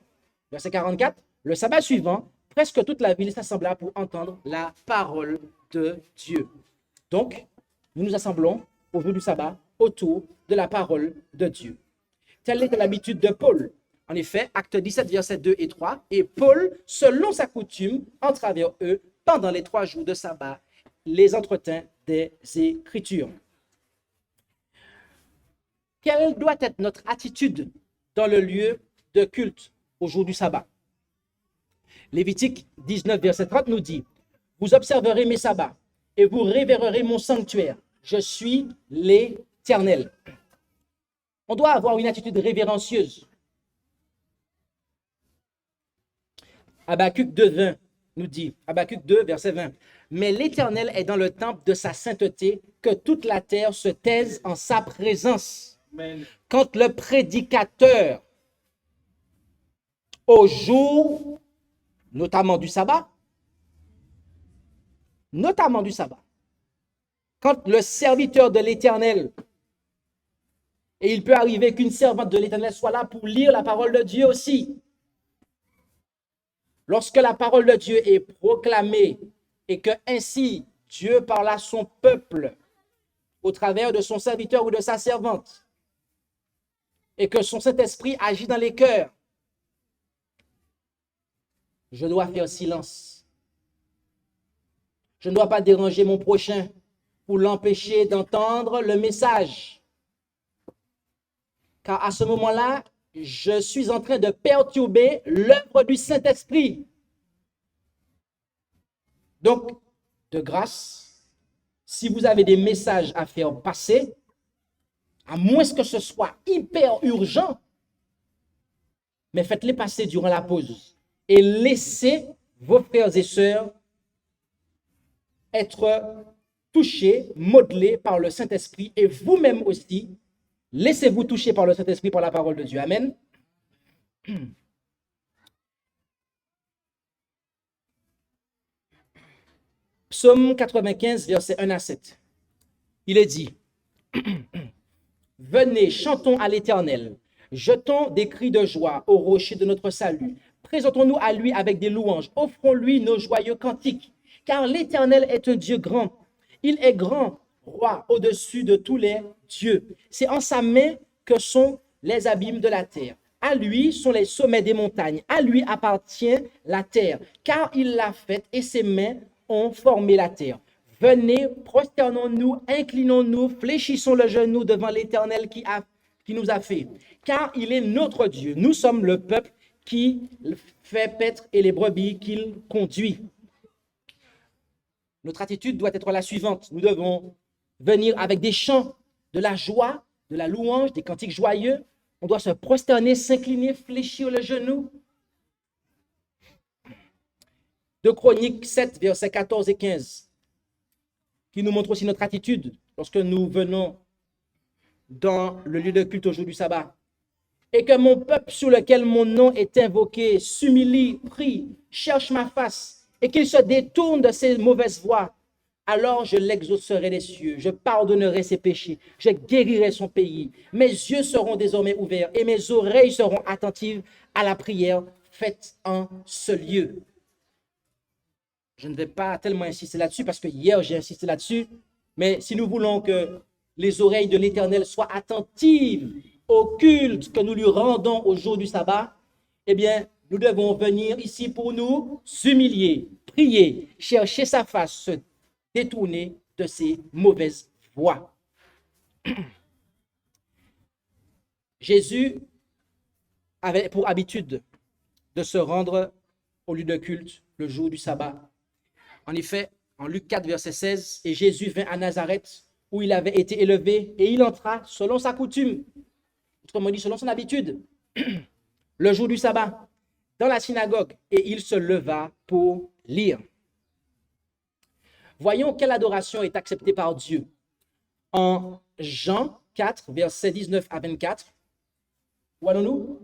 Verset 44. Le sabbat suivant, presque toute la ville s'assembla pour entendre la parole de Dieu. Donc, nous nous assemblons au jour du sabbat autour de la parole de Dieu. Telle était l'habitude de Paul. En effet, Acte 17, versets 2 et 3, et Paul, selon sa coutume, en travers eux, pendant les 3 jours de sabbat, les entretint des Écritures. Quelle doit être notre attitude dans le lieu de culte au jour du sabbat? Lévitique 19, verset 30 nous dit: Vous observerez mes sabbats et vous révérerez mon sanctuaire. Je suis l'Éternel. On doit avoir une attitude révérencieuse. Habakkuk 2, 20 nous dit, Habakkuk 2, verset 20, mais l'Éternel est dans le temple de sa sainteté, que toute la terre se taise en sa présence. Amen. Quand le prédicateur, au jour, notamment du sabbat, quand le serviteur de l'Éternel, et il peut arriver qu'une servante de l'Éternel soit là pour lire la parole de Dieu aussi. Lorsque la parole de Dieu est proclamée et que ainsi Dieu parle à son peuple au travers de son serviteur ou de sa servante et que son Saint-Esprit agit dans les cœurs, je dois faire silence. Je ne dois pas déranger mon prochain pour l'empêcher d'entendre le message. Car à ce moment-là, je suis en train de perturber l'œuvre du Saint-Esprit. Donc, de grâce, si vous avez des messages à faire passer, à moins que ce soit hyper urgent, mais faites-les passer durant la pause et laissez vos frères et sœurs être touchés, modelés par le Saint-Esprit et vous-même aussi, laissez-vous toucher par le Saint-Esprit, par la parole de Dieu. Amen. Psaume 95, versets 1 à 7. Il est dit: Venez, chantons à l'Éternel, jetons des cris de joie au rocher de notre salut. Présentons-nous à lui avec des louanges, offrons-lui nos joyeux cantiques. Car l'Éternel est un Dieu grand. Il est grand, roi au-dessus de tous les dieux. C'est en sa main que sont les abîmes de la terre. À lui sont les sommets des montagnes. À lui appartient la terre, car il l'a faite et ses mains ont formé la terre. Venez, prosternons-nous, inclinons-nous, fléchissons le genou devant l'Éternel qui nous a fait. Car il est notre Dieu. Nous sommes le peuple qui fait paître et les brebis qu'il conduit. Notre attitude doit être la suivante. Nous devons venir avec des chants, de la joie, de la louange, des cantiques joyeux. On doit se prosterner, s'incliner, fléchir le genou. De Chroniques 7, versets 14 et 15, qui nous montre aussi notre attitude lorsque nous venons dans le lieu de culte au jour du sabbat. Et que mon peuple sur lequel mon nom est invoqué s'humilie, prie, cherche ma face, et qu'il se détourne de ses mauvaises voies. Alors je l'exaucerai des cieux, je pardonnerai ses péchés, je guérirai son pays. Mes yeux seront désormais ouverts et mes oreilles seront attentives à la prière faite en ce lieu. Je ne vais pas tellement insister là-dessus parce que hier j'ai insisté là-dessus, mais si nous voulons que les oreilles de l'Éternel soient attentives au culte que nous lui rendons au jour du sabbat, eh bien, nous devons venir ici pour nous humilier, prier, chercher sa face, se détourner de ses mauvaises voies. Jésus avait pour habitude de se rendre au lieu de culte le jour du sabbat. En effet, en Luc 4, verset 16, « Et Jésus vint à Nazareth, où il avait été élevé, et il entra selon sa coutume. » Autrement dit, selon son habitude, le jour du sabbat, dans la synagogue, et il se leva pour lire. Voyons quelle adoration est acceptée par Dieu. En Jean 4, versets 19 à 24, où allons-nous?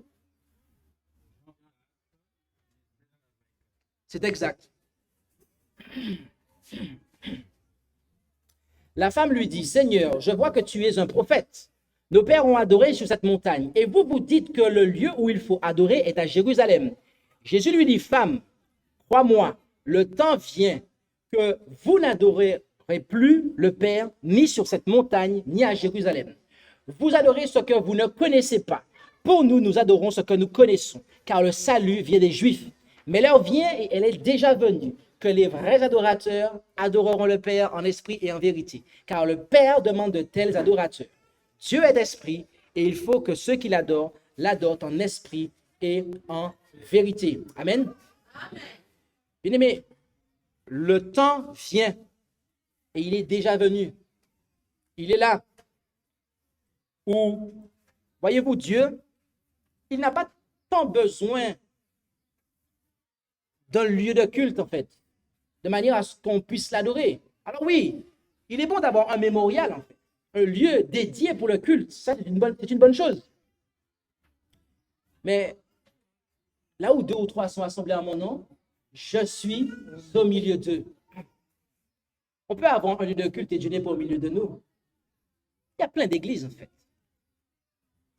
C'est exact. La femme lui dit, « Seigneur, je vois que tu es un prophète. Nos pères ont adoré sur cette montagne, et vous vous dites que le lieu où il faut adorer est à Jérusalem. » Jésus lui dit, « Femme, crois-moi, le temps vient que vous n'adorerez plus le Père ni sur cette montagne, ni à Jérusalem. Vous adorez ce que vous ne connaissez pas. Pour nous, nous adorons ce que nous connaissons, car le salut vient des Juifs. Mais l'heure vient, et elle est déjà venue, que les vrais adorateurs adoreront le Père en esprit et en vérité, car le Père demande de tels adorateurs. Dieu est esprit, et il faut que ceux qui l'adorent en esprit et en vérité. Amen. Bien-aimés, le temps vient, et il est déjà venu. Il est là. Où, voyez-vous, Dieu, il n'a pas tant besoin d'un lieu de culte, en fait, de manière à ce qu'on puisse l'adorer. Alors oui, il est bon d'avoir un mémorial, en fait, un lieu dédié pour le culte. Ça, c'est une bonne chose. Mais là où 2 ou 3 sont assemblés en mon nom, je suis au milieu d'eux. On peut avoir un lieu de culte et Dieu n'est pas au milieu de nous. Il y a plein d'églises, en fait.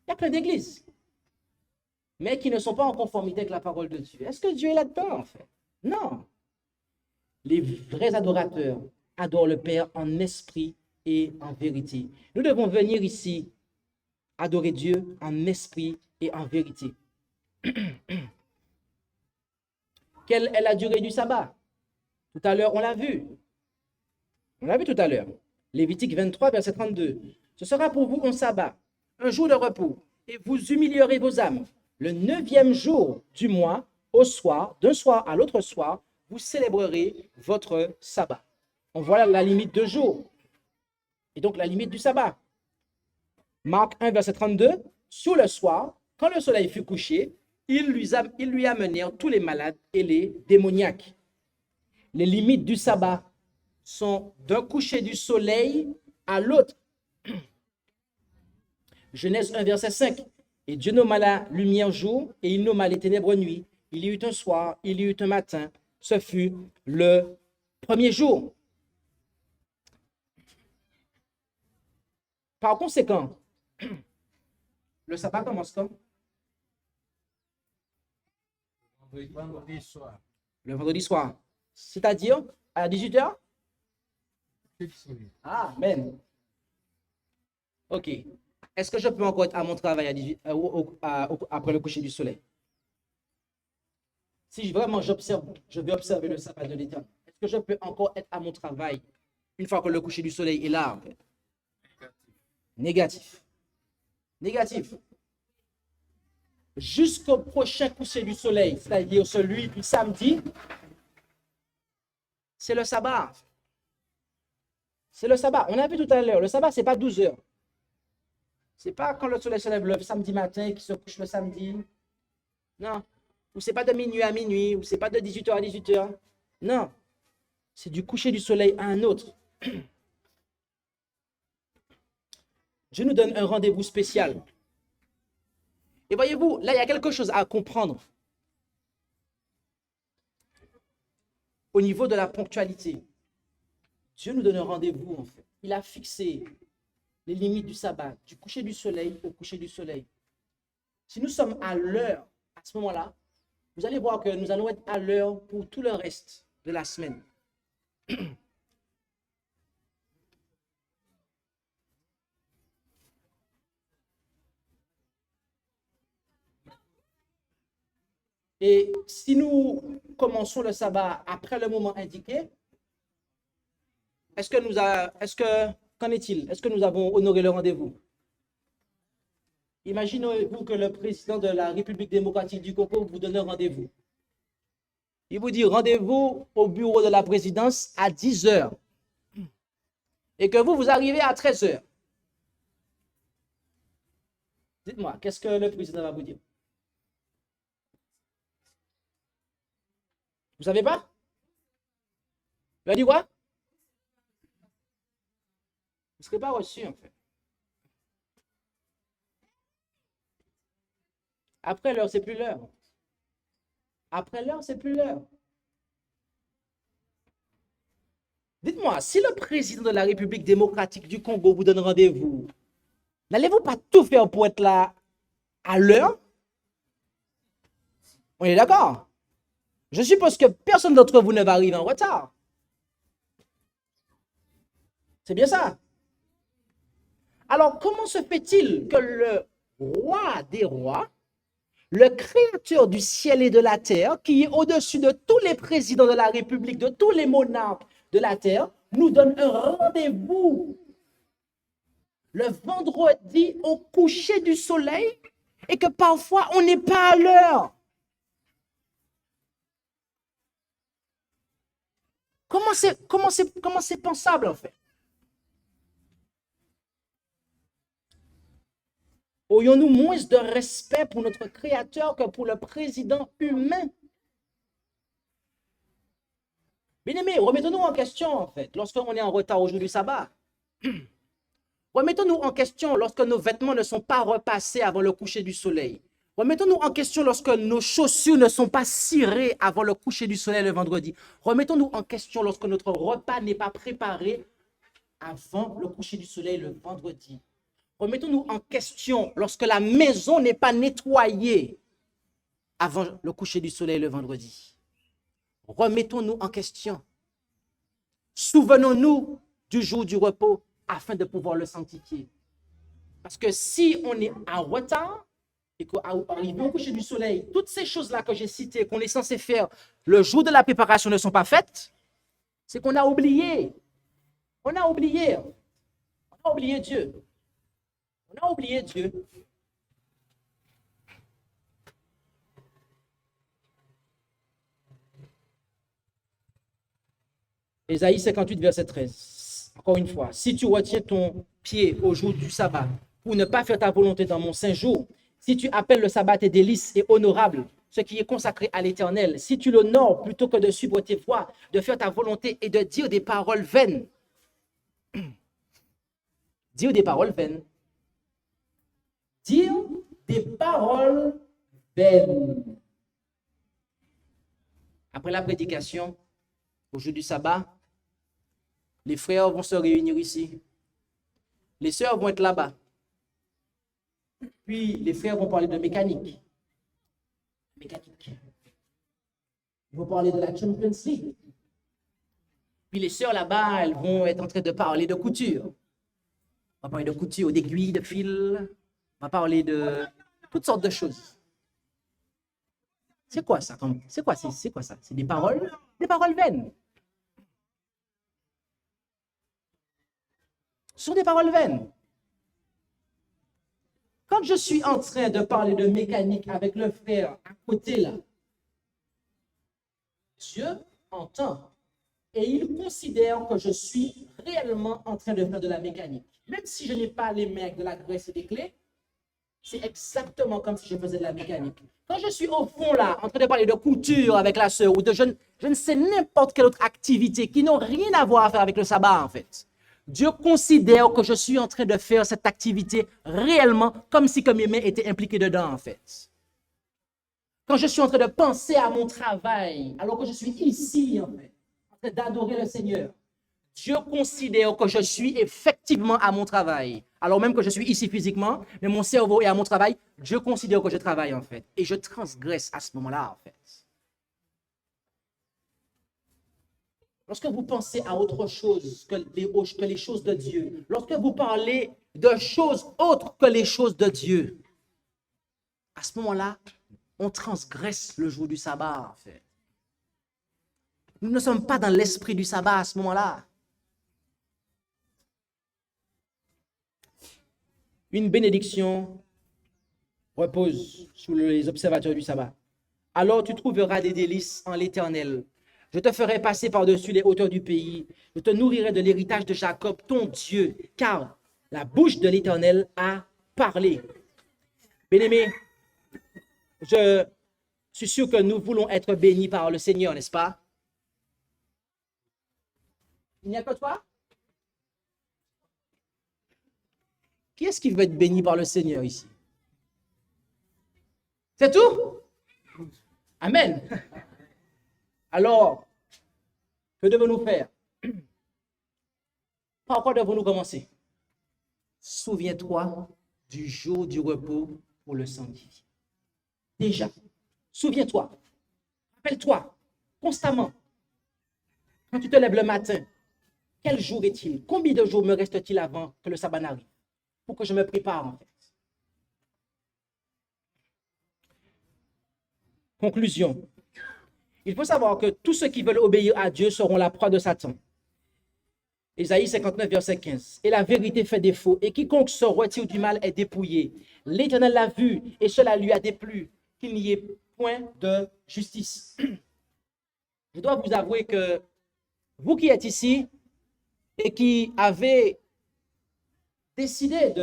Il y a plein d'églises, mais qui ne sont pas en conformité avec la parole de Dieu. Est-ce que Dieu est là-dedans, en fait? Non. Les vrais adorateurs adorent le Père en esprit et en vérité. Nous devons venir ici adorer Dieu en esprit et en vérité. Quelle est la durée du sabbat? Tout à l'heure, on l'a vu. On l'a vu tout à l'heure. Lévitique 23, verset 32. Ce sera pour vous un sabbat, un jour de repos, et vous humilierez vos âmes. Le 9e jour du mois, au soir, d'un soir à l'autre soir, vous célébrerez votre sabbat. On voit la limite de jour. Et donc la limite du sabbat. Marc 1, verset 32. Sur le soir, quand le soleil fut couché, ils lui amenèrent tous les malades et les démoniaques. Les limites du sabbat sont d'un coucher du soleil à l'autre. Genèse 1, verset 5. Et Dieu nomma la lumière jour, et il nomma les ténèbres nuit. Il y eut un soir, il y eut un matin. Ce fut le premier jour. Par conséquent, le sabbat commence quand? Vendredi soir. Le vendredi soir. C'est-à-dire à 18h? Fixé. Ah, amen. OK. est-ce que je peux encore être à mon travail après le coucher du soleil? Si vraiment j'observe, je vais observer le sabbat de l'Éternel, est-ce que je peux encore être à mon travail une fois que le coucher du soleil est là, en fait? Négatif. Négatif. Jusqu'au prochain coucher du soleil, c'est-à-dire celui du samedi, c'est le sabbat. C'est le sabbat. On a vu tout à l'heure, le sabbat, ce n'est pas 12 heures. Ce n'est pas quand le soleil se lève le samedi matin et qu'il se couche le samedi. Non. Ou c'est pas de minuit à minuit, ou c'est pas de 18h à 18h. Non. C'est du coucher du soleil à un autre. Dieu nous donne un rendez-vous spécial. Et voyez-vous, là, il y a quelque chose à comprendre au niveau de la ponctualité. Dieu nous donne un rendez-vous, en fait. Il a fixé les limites du sabbat, du coucher du soleil au coucher du soleil. Si nous sommes à l'heure, à ce moment-là, vous allez voir que nous allons être à l'heure pour tout le reste de la semaine. Et si nous commençons le sabbat après le moment indiqué, qu'en est-il? Est-ce que nous avons honoré le rendez-vous? Imaginez-vous que le président de la République démocratique du Congo vous donne un rendez-vous. Il vous dit rendez-vous au bureau de la présidence à 10 heures. Et que vous arrivez à 13 heures. Dites-moi, qu'est-ce que le président va vous dire? Vous savez pas? Il va dire quoi? Vous ne serez pas reçu, en fait. Après l'heure, c'est plus l'heure. Après l'heure, c'est plus l'heure. Dites-moi, si le président de la République démocratique du Congo vous donne rendez-vous, n'allez-vous pas tout faire pour être là à l'heure? On est d'accord? Je suppose que personne d'entre vous ne va arriver en retard. C'est bien ça. Alors, comment se fait-il que le roi des rois, le créateur du ciel et de la terre, qui est au-dessus de tous les présidents de la République, de tous les monarques de la terre, nous donne un rendez-vous le vendredi au coucher du soleil et que parfois on n'est pas à l'heure? Comment c'est pensable, en fait? Aurions-nous moins de respect pour notre Créateur que pour le président humain? Bien-aimés, remettons-nous en question, en fait, lorsqu'on est en retard au jour du sabbat. Remettons-nous en question lorsque nos vêtements ne sont pas repassés avant le coucher du soleil. Remettons-nous en question lorsque nos chaussures ne sont pas cirées avant le coucher du soleil le vendredi. Remettons-nous en question lorsque notre repas n'est pas préparé avant le coucher du soleil le vendredi. Remettons-nous en question lorsque la maison n'est pas nettoyée avant le coucher du soleil le vendredi. Remettons-nous en question. Souvenons-nous du jour du repos afin de pouvoir le sanctifier. Parce que si on est en retard et qu'arrivé au coucher du soleil, toutes ces choses-là que j'ai citées, qu'on est censé faire le jour de la préparation ne sont pas faites, c'est qu'on a oublié. On a oublié. On a oublié Dieu. On a oublié Dieu. Ésaïe 58, verset 13. Encore une fois, si tu retiens ton pied au jour du sabbat pour ne pas faire ta volonté dans mon saint jour, si tu appelles le sabbat tes délices et honorable, ce qui est consacré à l'Éternel, si tu l'honores plutôt que de suivre tes voies, de faire ta volonté et de dire des paroles vaines. Dire des paroles vaines. Dire des paroles vaines. Après la prédication, au jour du sabbat, les frères vont se réunir ici. Les sœurs vont être là-bas. Puis les frères vont parler de mécanique. Mécanique. Ils vont parler de la Champions League. Puis les sœurs là-bas, elles vont être en train de parler de couture. On va parler de couture, d'aiguilles, de fils. On va parler de toutes sortes de choses. C'est quoi ça? C'est quoi ça? C'est des paroles vaines. Ce sont des paroles vaines. Quand je suis en train de parler de mécanique avec le frère à côté là, Dieu entend et il considère que je suis réellement en train de faire de la mécanique. Même si je n'ai pas les mains avec de la graisse et des clés, c'est exactement comme si je faisais de la mécanique. Quand je suis au fond là, en train de parler de couture avec la sœur ou de je ne sais n'importe quelle autre activité qui n'ont rien à voir à faire avec le sabbat en fait. Dieu considère que je suis en train de faire cette activité réellement comme si mes mains étaient impliquées dedans en fait. Quand je suis en train de penser à mon travail, alors que je suis ici en fait, en train d'adorer le Seigneur, Dieu considère que je suis effectivement à mon travail. Alors même que je suis ici physiquement, mais mon cerveau est à mon travail, Dieu considère que je travaille en fait. Et je transgresse à ce moment-là en fait. Lorsque vous pensez à autre chose que les choses de Dieu, lorsque vous parlez de choses autres que les choses de Dieu, à ce moment-là, on transgresse le jour du sabbat en fait. Nous ne sommes pas dans l'esprit du sabbat à ce moment-là. Une bénédiction repose sous les observateurs du sabbat. Alors tu trouveras des délices en l'Éternel. Je te ferai passer par-dessus les hauteurs du pays. Je te nourrirai de l'héritage de Jacob, ton Dieu, car la bouche de l'Éternel a parlé. Bien-aimés, je suis sûr que nous voulons être bénis par le Seigneur, n'est-ce pas? Il n'y a que toi? Qui est-ce qui veut être béni par le Seigneur ici? C'est tout? Amen. Alors, que devons-nous faire? Par quoi devons-nous commencer? Souviens-toi du jour du repos pour le sanctifier. Déjà, souviens-toi, rappelle-toi constamment, quand tu te lèves le matin, quel jour est-il? Combien de jours me reste-t-il avant que le sabbat n'arrive? Pour que je me prépare en fait. Conclusion. Il faut savoir que tous ceux qui veulent obéir à Dieu seront la proie de Satan. Ésaïe 59, verset 15. Et la vérité fait défaut, et quiconque se retire du mal est dépouillé. L'Éternel l'a vu, et cela lui a déplu, qu'il n'y ait point de justice. Je dois vous avouer que vous qui êtes ici et qui avez décidé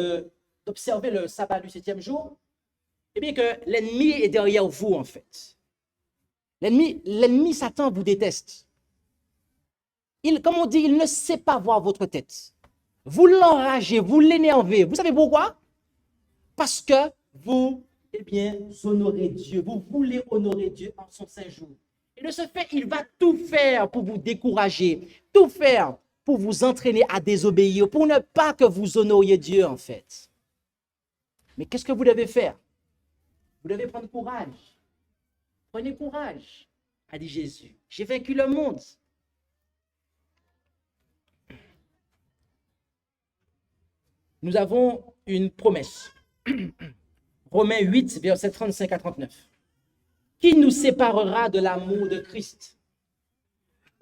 d'observer le sabbat du 7e jour, eh bien que l'ennemi est derrière vous en fait. L'ennemi Satan vous déteste. Comme on dit, il ne sait pas voir votre tête. Vous l'enragez, vous l'énervez. Vous savez pourquoi? Parce que vous, honorez Dieu. Vous voulez honorer Dieu en son saint jour. Et de ce fait, il va tout faire pour vous décourager, tout faire pour vous entraîner à désobéir, pour ne pas que vous honoriez Dieu en fait. Mais qu'est-ce que vous devez faire? Vous devez prendre courage. Prenez courage, a dit Jésus. J'ai vaincu le monde. Nous avons une promesse. Romains 8, versets 35 à 39. Qui nous séparera de l'amour de Christ?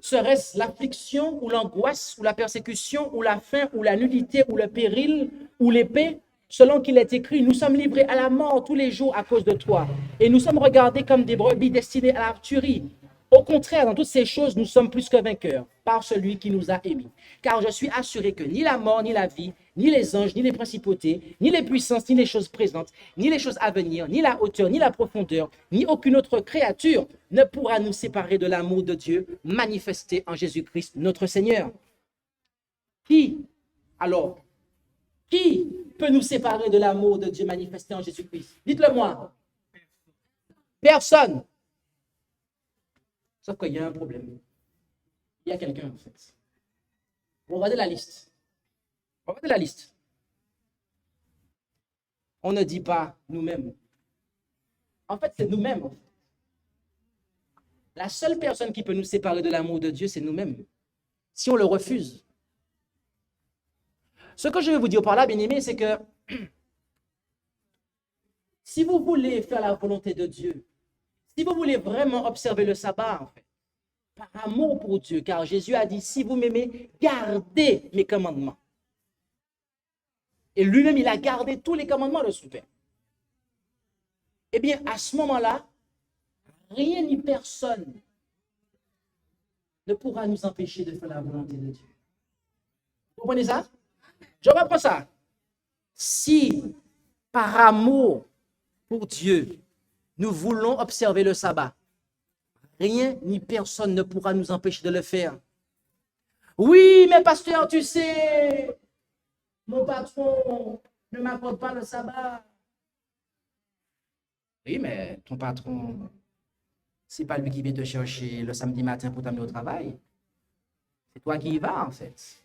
Serait-ce l'affliction ou l'angoisse ou la persécution ou la faim ou la nudité ou le péril ou l'épée? Selon qu'il est écrit, nous sommes livrés à la mort tous les jours à cause de toi. Et nous sommes regardés comme des brebis destinées à la tuerie. Au contraire, dans toutes ces choses, nous sommes plus que vainqueurs par celui qui nous a émis. Car je suis assuré que ni la mort, ni la vie, ni les anges, ni les principautés, ni les puissances, ni les choses présentes, ni les choses à venir, ni la hauteur, ni la profondeur, ni aucune autre créature ne pourra nous séparer de l'amour de Dieu manifesté en Jésus-Christ, notre Seigneur. Qui peut nous séparer de l'amour de Dieu manifesté en Jésus-Christ? Dites-le moi. Personne. Sauf qu'il y a un problème. Il y a quelqu'un, en fait. Regardez la liste. Regardez la liste. On ne dit pas nous-mêmes. En fait, c'est nous-mêmes. La seule personne qui peut nous séparer de l'amour de Dieu, c'est nous-mêmes. Si on le refuse. Ce que je veux vous dire par là, bien-aimés, c'est que si vous voulez faire la volonté de Dieu, si vous voulez vraiment observer le sabbat, en fait, par amour pour Dieu, car Jésus a dit, si vous m'aimez, gardez mes commandements. Et lui-même, il a gardé tous les commandements de son Père. Eh bien, à ce moment-là, rien ni personne ne pourra nous empêcher de faire la volonté de Dieu. Vous comprenez ça? Je reprends ça. Si, par amour pour Dieu, nous voulons observer le sabbat, rien ni personne ne pourra nous empêcher de le faire. Oui, mais pasteur, tu sais, mon patron ne m'accorde pas le sabbat. Oui, mais ton patron, c'est pas lui qui vient te chercher le samedi matin pour t'amener au travail. C'est toi qui y vas, en fait.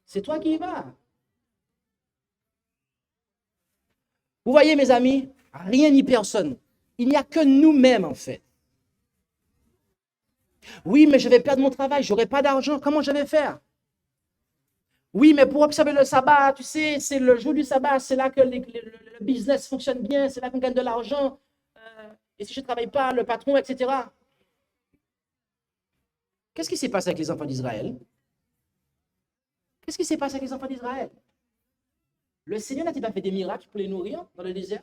C'est toi qui y vas. Vous voyez, mes amis, rien ni personne. Il n'y a que nous-mêmes, en fait. Oui, mais je vais perdre mon travail, je n'aurai pas d'argent. Comment je vais faire? Oui, mais pour observer le sabbat, tu sais, c'est le jour du sabbat, c'est là que le business fonctionne bien, c'est là qu'on gagne de l'argent. Et si je ne travaille pas, le patron, etc. Qu'est-ce qui s'est passé avec les enfants d'Israël? Qu'est-ce qui s'est passé avec les enfants d'Israël? Le Seigneur n'a-t-il pas fait des miracles pour les nourrir dans le désert?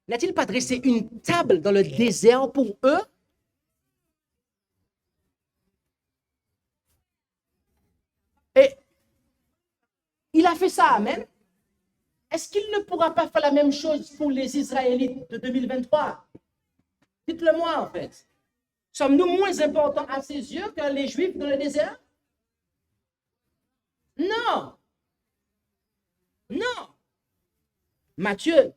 N'a-t-il pas dressé une table dans le désert pour eux? Et il a fait ça, amen. Est-ce qu'il ne pourra pas faire la même chose pour les Israélites de 2023? Dites-le moi, en fait. Sommes-nous moins importants à ses yeux que les Juifs dans le désert? Non. Non. Matthieu.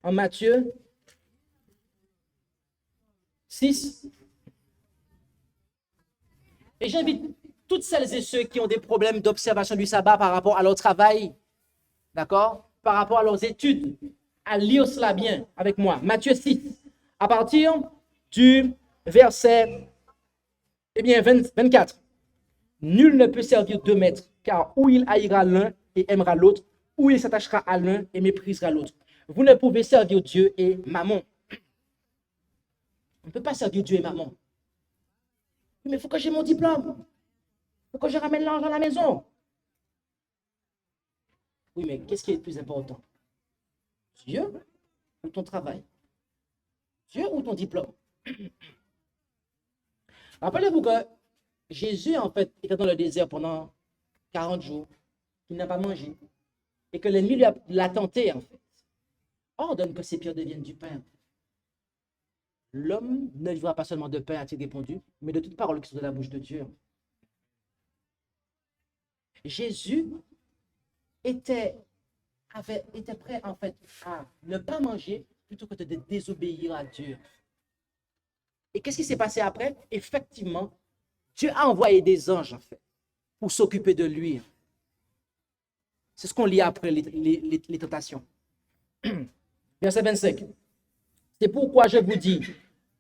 En Matthieu 6. Et j'invite toutes celles et ceux qui ont des problèmes d'observation du sabbat par rapport à leur travail, d'accord, par rapport à leurs études, à lire cela bien avec moi. Matthieu 6, à partir du verset 24. Nul ne peut servir deux maîtres, car ou il haïra l'un et aimera l'autre, ou il s'attachera à l'un et méprisera l'autre. Vous ne pouvez servir Dieu et Mammon. On ne peut pas servir Dieu et Mammon. Mais il faut que j'ai mon diplôme. Il faut que je ramène l'argent à la maison. Oui, mais qu'est-ce qui est le plus important? Dieu ou ton travail? Dieu ou ton diplôme? Rappelez-vous que Jésus, en fait, était dans le désert pendant 40 jours. Il n'a pas mangé. Et que l'ennemi l'a tenté, en fait. Ordonne que ces pierres deviennent du pain. L'homme ne vivra pas seulement de pain, a-t-il répondu, mais de toute parole qui sort de la bouche de Dieu. Jésus était prêt, en fait, à ne pas manger plutôt que de désobéir à Dieu. Et qu'est-ce qui s'est passé après? Effectivement, Dieu a envoyé des anges, en fait, pour s'occuper de lui. C'est ce qu'on lit après les tentations. Verset 25. C'est pourquoi je vous dis,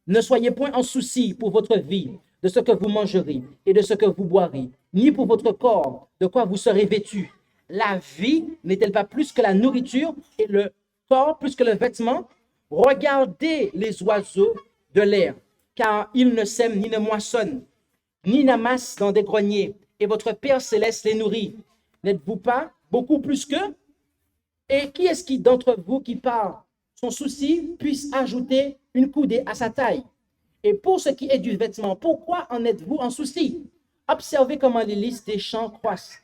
ne soyez point en souci pour votre vie, de ce que vous mangerez et de ce que vous boirez, ni pour votre corps, de quoi vous serez vêtus. La vie n'est-elle pas plus que la nourriture et le corps plus que le vêtement? Regardez les oiseaux de l'air, car ils ne sèment ni ne moissonnent, ni n'amassent dans des greniers, et votre Père céleste les nourrit. N'êtes-vous pas beaucoup plus qu'eux? Et qui est-ce qui d'entre vous qui par son souci puisse ajouter une coudée à sa taille? Et pour ce qui est du vêtement, pourquoi en êtes-vous en souci? Observez comment les lys des champs croissent.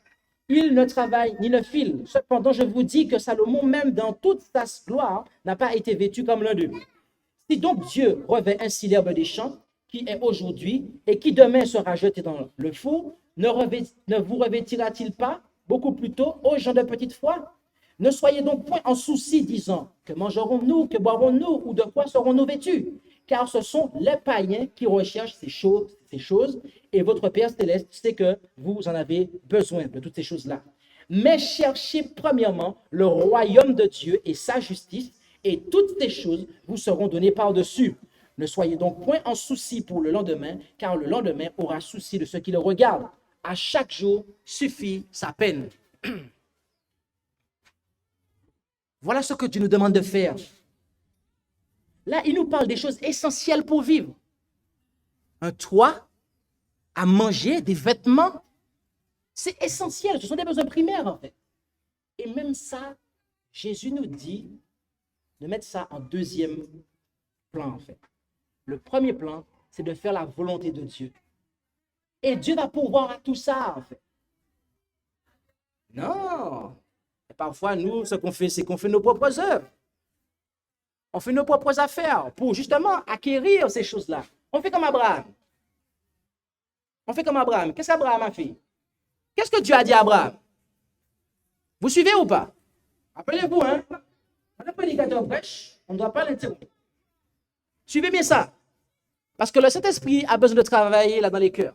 Ils ne travaillent ni ne filent. Cependant, je vous dis que Salomon, même dans toute sa gloire, n'a pas été vêtu comme l'un d'eux. Si donc Dieu revêt ainsi l'herbe des champs, qui est aujourd'hui et qui demain sera jetée dans le four, ne vous revêtira-t-il pas beaucoup plus tôt, ô gens de petite foi? Ne soyez donc point en souci, disant, que mangerons-nous, que boirons-nous, ou de quoi serons-nous vêtus? Car ce sont les païens qui recherchent ces choses, et votre Père céleste sait que vous en avez besoin de toutes ces choses-là. Mais cherchez premièrement le royaume de Dieu et sa justice, et toutes ces choses vous seront données par-dessus. Ne soyez donc point en souci pour le lendemain, car le lendemain aura souci de ce qui le regarde. À chaque jour suffit sa peine. Voilà ce que Dieu nous demande de faire. Là, il nous parle des choses essentielles pour vivre. Un toit, à manger, des vêtements, c'est essentiel. Ce sont des besoins primaires, en fait. Et même ça, Jésus nous dit de mettre ça en deuxième plan, en fait. Le premier plan, c'est de faire la volonté de Dieu. Et Dieu va pourvoir à tout ça, en fait. Non. Et parfois, nous, ce qu'on fait, c'est qu'on fait nos propres œuvres. On fait nos propres affaires pour justement acquérir ces choses-là. On fait comme Abraham. On fait comme Abraham. Qu'est-ce qu'Abraham a fait? Qu'est-ce que Dieu a dit à Abraham? Vous suivez ou pas? Rappelez-vous, hein? On n'a pas prédicateur prêche, on ne doit pas l'interrompre. Suivez bien ça. Parce que le Saint-Esprit a besoin de travailler là dans les cœurs.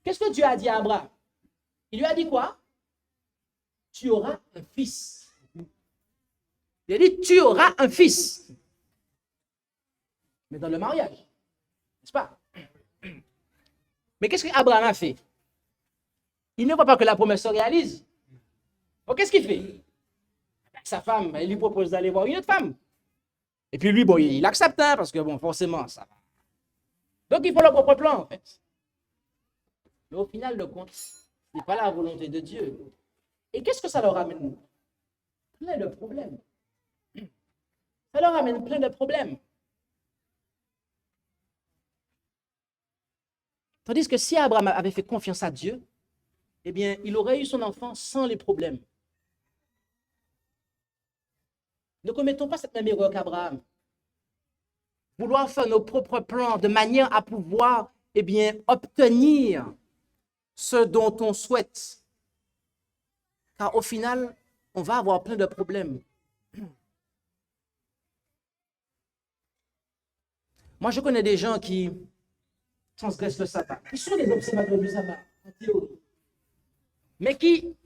Qu'est-ce que Dieu a dit à Abraham? Il lui a dit quoi? Tu auras un fils. Il a dit, tu auras un fils. Mais dans le mariage, n'est-ce pas? Mais qu'est-ce qu'Abraham a fait? Il ne voit pas que la promesse se réalise. Donc, qu'est-ce qu'il fait? Sa femme, elle lui propose d'aller voir une autre femme. Et puis lui, bon, il accepte, hein, parce que bon, forcément, ça va. Donc, ils font leur propre plan, en fait. Mais au final de compte, ce n'est pas la volonté de Dieu. Et qu'est-ce que ça leur amène? Plein de problèmes. Ça leur amène plein de problèmes. Tandis que si Abraham avait fait confiance à Dieu, eh bien, il aurait eu son enfant sans les problèmes. Ne commettons pas cette même erreur qu'Abraham. Vouloir faire nos propres plans de manière à pouvoir, eh bien, obtenir ce dont on souhaite. Car au final, on va avoir plein de problèmes. Moi, je connais des gens qui transgressent le sabbat. Ils sont des observateurs du sabbat, en théorie. Mais qui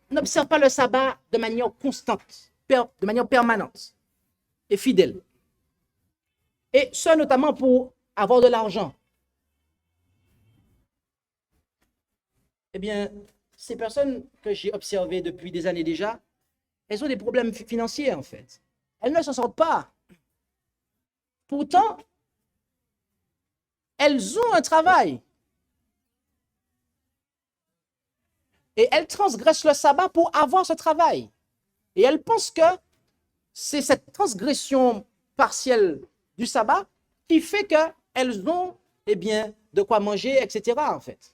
n'observent pas le sabbat de manière constante, de manière permanente et fidèle. Et ce, notamment pour avoir de l'argent. Eh bien, ces personnes que j'ai observées depuis des années déjà, elles ont des problèmes financiers, en fait. Elles ne s'en sortent pas. Pourtant, elles ont un travail. Et elles transgressent le sabbat pour avoir ce travail. Et elles pensent que c'est cette transgression partielle du sabbat qui fait qu'elles ont, eh bien, de quoi manger, etc., en fait.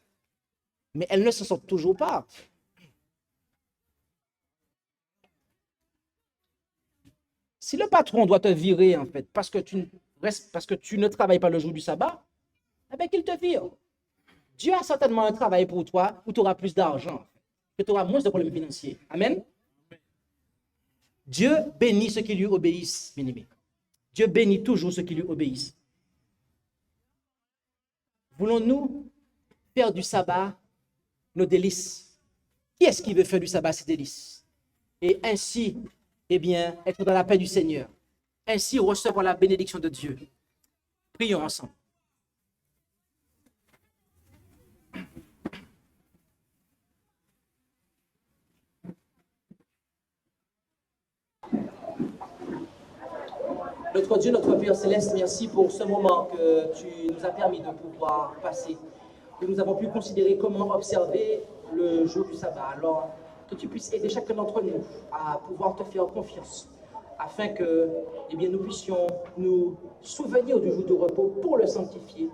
Mais elles ne s'en sortent toujours pas. Si le patron doit te virer, en fait, parce que tu ne travailles pas le jour du sabbat, eh bien, qu'il te vire. Dieu a certainement un travail pour toi où tu auras plus d'argent, que tu auras moins de problèmes financiers. Amen. Dieu bénit ceux qui lui obéissent, bien-aimés. Dieu bénit toujours ceux qui lui obéissent. Voulons-nous faire du sabbat nos délices? Qui est-ce qui veut faire du sabbat ses délices? Et ainsi, eh bien, être dans la paix du Seigneur. Ainsi recevoir la bénédiction de Dieu. Prions ensemble. Notre Dieu, notre Père Céleste, merci pour ce moment que tu nous as permis de pouvoir passer, que nous avons pu considérer comment observer le jour du sabbat. Alors, que tu puisses aider chacun d'entre nous à pouvoir te faire confiance, afin que, eh bien, nous puissions nous souvenir du jour de repos pour le sanctifier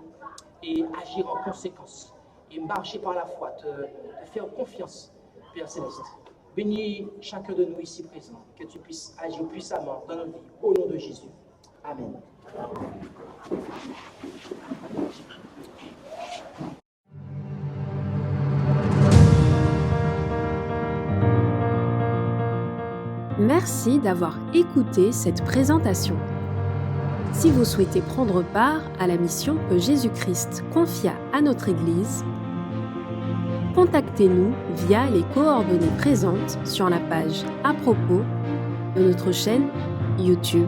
et agir en conséquence et marcher par la foi, te faire confiance, Père Céleste. Bénis chacun de nous ici présents, que tu puisses agir puissamment dans nos vies, au nom de Jésus. Amen. Merci d'avoir écouté cette présentation. Si vous souhaitez prendre part à la mission que Jésus-Christ confia à notre Église, contactez-nous via les coordonnées présentes sur la page à propos de notre chaîne YouTube.